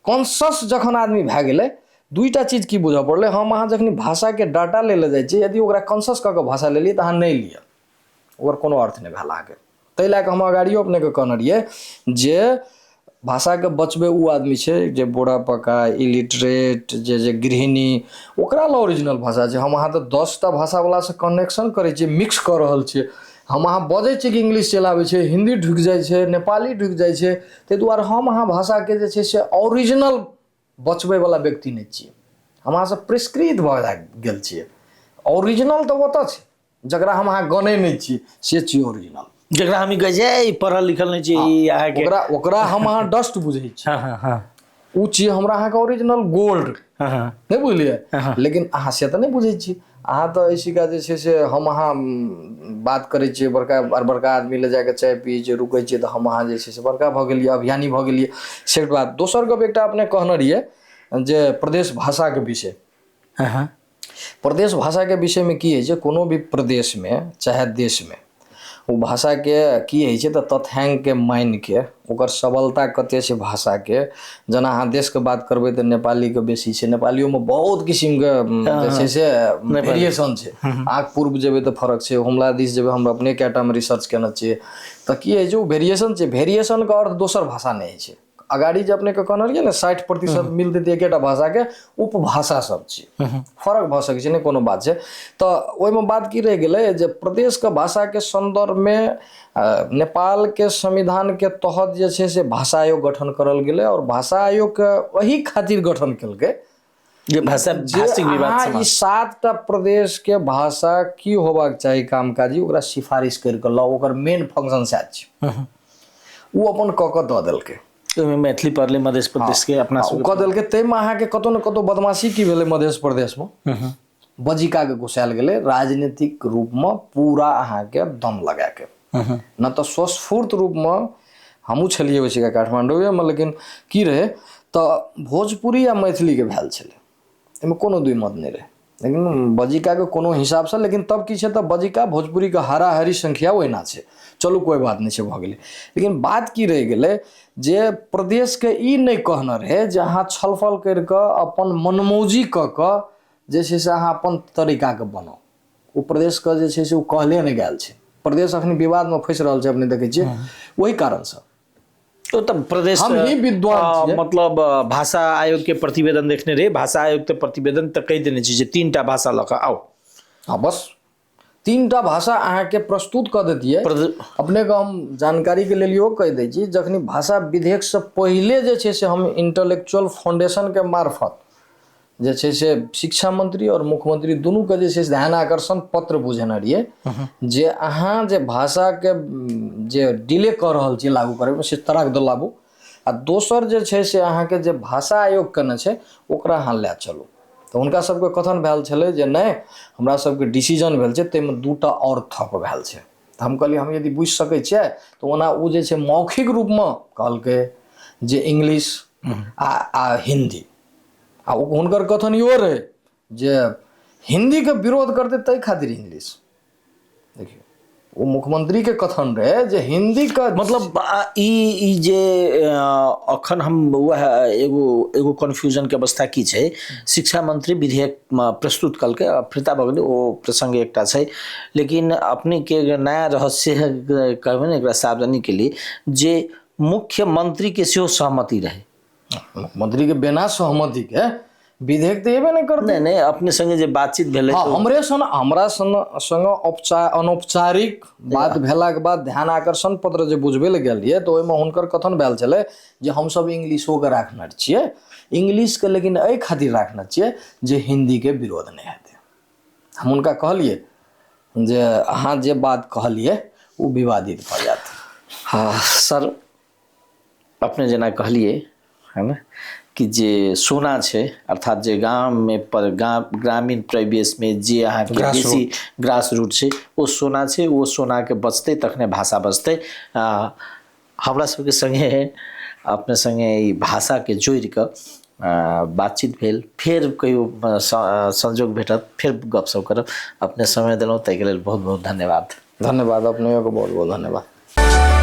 कॉन्शस जखन आदमी भए गेलै, 2टा चीज की बुझऽ पड़लै, हम अहाँ जखनी भाषाके डाटा लै लए जाइ छियै, यदि ओकरा कॉन्शस कऽ कऽ भाषा लेलियै तऽ अहाँ नहि लिअ, ओकर कोनो अर्थ नहि भेल अहाँके। ताहि लए कऽ हम अगाड़ियो अपनेके कहने रहियै जे भाषाके बचबै ओ आदमी छै जे बूढ़ा पका, इलिटरेट, जे गृहिणी, ओकरा लए ओरिजिनल भाषा छै। हम अहाँ तऽ 10टा भाषावलासँ कनेक्शन करै छियै, मिक्स कऽ रहल छियै, हम अहाँ बजै छियै कि इंग्लिश चलि आबै छै, हिन्दी ढुकि जाइ छै, नेपाली ढुकि जाइ छै, ताहि दुआरे हम अहाँ भाषाके जे छै से ओरिजिनल बचबैवला व्यक्ति नहि छियै, हम अहाँसँ प्रिस्कृत भऽ गेल छियै। ओरिजिनल तऽ ओतऽ छै जकरा हम अहाँ गनै नहि छियै, से छियै ओरिजिनल, जकरा हम कहै छै पढ़ल लिखल नहि छियै, ओकरा हम अहाँ डस्ट बुझै छियै, ओ छियै हमरा अहाँके ओरिजिनल गोल्ड, नहीं बुझलियै। लेकिन अहाँ से तऽ नहीं बुझै छियै, अहाँ तऽ ऐसी का जे छै से हम अहाँ बात करै छियै, बड़का आदमी ले जाके चाय पियै छियै, रुकै छियै, तऽ हम अहाँ जे छै से बड़का भऽ गेलियै, अभियानी भऽ गेलियै, से बात। दोसर गप एकटा अपने कहने रहियै जे प्रदेश भाषा के विषय हाँ हाँ प्रदेश भाषा के विषय में की है जे कोनो भी प्रदेश में चाहे देश में वो भाषा के की है जे तथ्यांक के मान के ओकर सबलता कते छै भाषा के जेना अहाँ देश के बात करबै तऽ नेपाली के बेसी छै नेपालियो में बहुत किस्म के जे छै से वेरिएशन छै अहाँ पूर्व जेबै तऽ फरक छै हुमला दिस जेबै हम अपने कएटा में रिसर्च केने छियै तऽ की है जे वेरिएशन छै वेरिएशन के अर्थ दोसर भाषा नहीं छै अगाड़ी जे अपने के कहने रहिए ना 60% मिल देते एकेटा भाषा के उपभाषा सब छै फरक भऽ सकै छै नहि कोनो बात छै तऽ ओहिमे बात की रह गेलै जे प्रदेश के भाषा के संदर्भ में नेपाल के संविधान के तहत जे छै से भाषा आयोग गठन करल गेलै और भाषा आयोग के वही खातिर गठन केलकै जे भाषा भाषिक विवाद अहाँ ई 7टा प्रदेश के भाषा की होबाक चाही कामकाजी ओकरा सिफारिश करि कऽ लऽ ओकर मेन फंक्शन सएह छै ओ अपन कऽ कऽ दऽ देलकै मैथिली पढ़ले मध्य प्रदेश के अपना कऽ देलकै ताहिमे अहाँके कतौ ने कतौ बदमाशी की भेलै मध्य प्रदेशमे बजिका के घुसायल गेलै राजनीतिक रूपमे पूरा अहाँके दम लगा के न तऽ स्वस्फूर्त रूपमे हमहूँ छलियै ओहि जगह काठमांडूएमे लेकिन की रहै तऽ भोजपुरी आ मैथिली के भेल छलै एहिमे कोनो दुई मत नहीं रहे लेकिन बजिका के कोनो हिसाब से लेकिन तब की छै तऽ बजिका भोजपुरी के हाराहारी संख्या ओहिना छै चलू कोई बात नहीं छै भऽ गेलै लेकिन बात की रहि गेलै जे प्रदेश के ई नहीं कहने रहे जे अहाँ छलफल करि कऽ अपन मनमौजी कऽ कऽ जे छै से अहाँ अपन तरीका के बनाउ ओ प्रदेश के जे छै से ओ कहले नहीं गेल छै प्रदेश अखनी विवाद में फंसि रहल छै अपने देखै छियै ओहि कारण से तो तब प्रदेश हम ही विद्वान मतलब भाषा आयोग के प्रतिवेदन देखने रहे भाषा आयोग के प्रतिवेदन तक कही देने चाहिए 3टा भाषा लऽ कऽ आओ हाँ बस 3टा भाषा अहाँके प्रस्तुत कऽ देतियै अपने को हम जानकारी के लेल इहो कहि दै छी जखनी भाषा विधेयक से पहिले जे छै से हम इंटेलेक्चुअल फाउंडेशन के मार्फत जे छै से शिक्षा मंत्री और मुख्यमंत्री दुनू के जे छै से ध्यान आकर्षण पत्र बुझेने रहिए जे अहाँ जे भाषा के जे डिले कऽ रहल छी लागू करे में से तराक दो लाबू आ दोसर जे छै से अहाँके जे भाषा आयोग केने छै ओकरा अहाँ लए चलू तऽ हुनका सबके कथन भेल छलै जे नहि हमरा सबके डिसीजन भेल छै ताहिमे 2टा और थप भेल छै तऽ हम कहलियै हम यदि बुझि सकै छियै तऽ ओना ओ जे छै मौखिक रूपमे कहलकै जे इंग्लिश आ हिंदी आ हुनकर कथन इहो रहे जे हिंदी के विरोध करते ताहि खातिर इंग्लिश देखियो वो मुख्यमंत्री के कथन रहे जे हिंदी का मतलब ई जे अखन हम वह एगो कन्फ्यूजन के अवस्था की छै शिक्षा मंत्री विधेयक प्रस्तुत कलकै फिरता भऽ गेलै ओ प्रसंग एकटा छै लेकिन अपने के नया रहस्य कहबै ने एकरा सावधानी के लिए जे मुख्यमंत्री के सेहो सहमति रहे मुख्यमंत्री के बिना सहमति के विधेयक तो एबे नहीं करते नहीं अपने संगे जे बातचीत भेलै हाँ हमरे सन हमरा संग अनौपचारिक बात भेला के बाद ध्यान आकर्षण पत्र जे बुझबे ले गेलिए तो ओहिमे हुनकर कथन भेल छलै जे हम सब इंग्लिशो के राखने छियै इंग्लिश के लेकिन एहि खातिर राखने छियै जे हिंदी के विरोध नहीं हेतै हम उनका कहलिए जे अहाँ जे बात कहलिए वो विवादित भऽ जायत हाँ सर अपने जेना कहलिए है ना कि जे सोना छै अर्थात जे गाँव में पर ग्रामीण परिवेश में जे अहाँ के बेसी ग्रास रूट छै ओ सोना छै ओ सोना के बचते तखने भाषा बचते हमरा सबके संगे अपने संगे ई भाषा के जोड़ कऽ बातचीत भेल फिर कहियो संजोग भेटत फिर गपशप करब अपने समय देलहुँ ताहि के लेल बहुत बहुत धन्यवाद धन्यवाद अपने को बहुत बहुत धन्यवाद।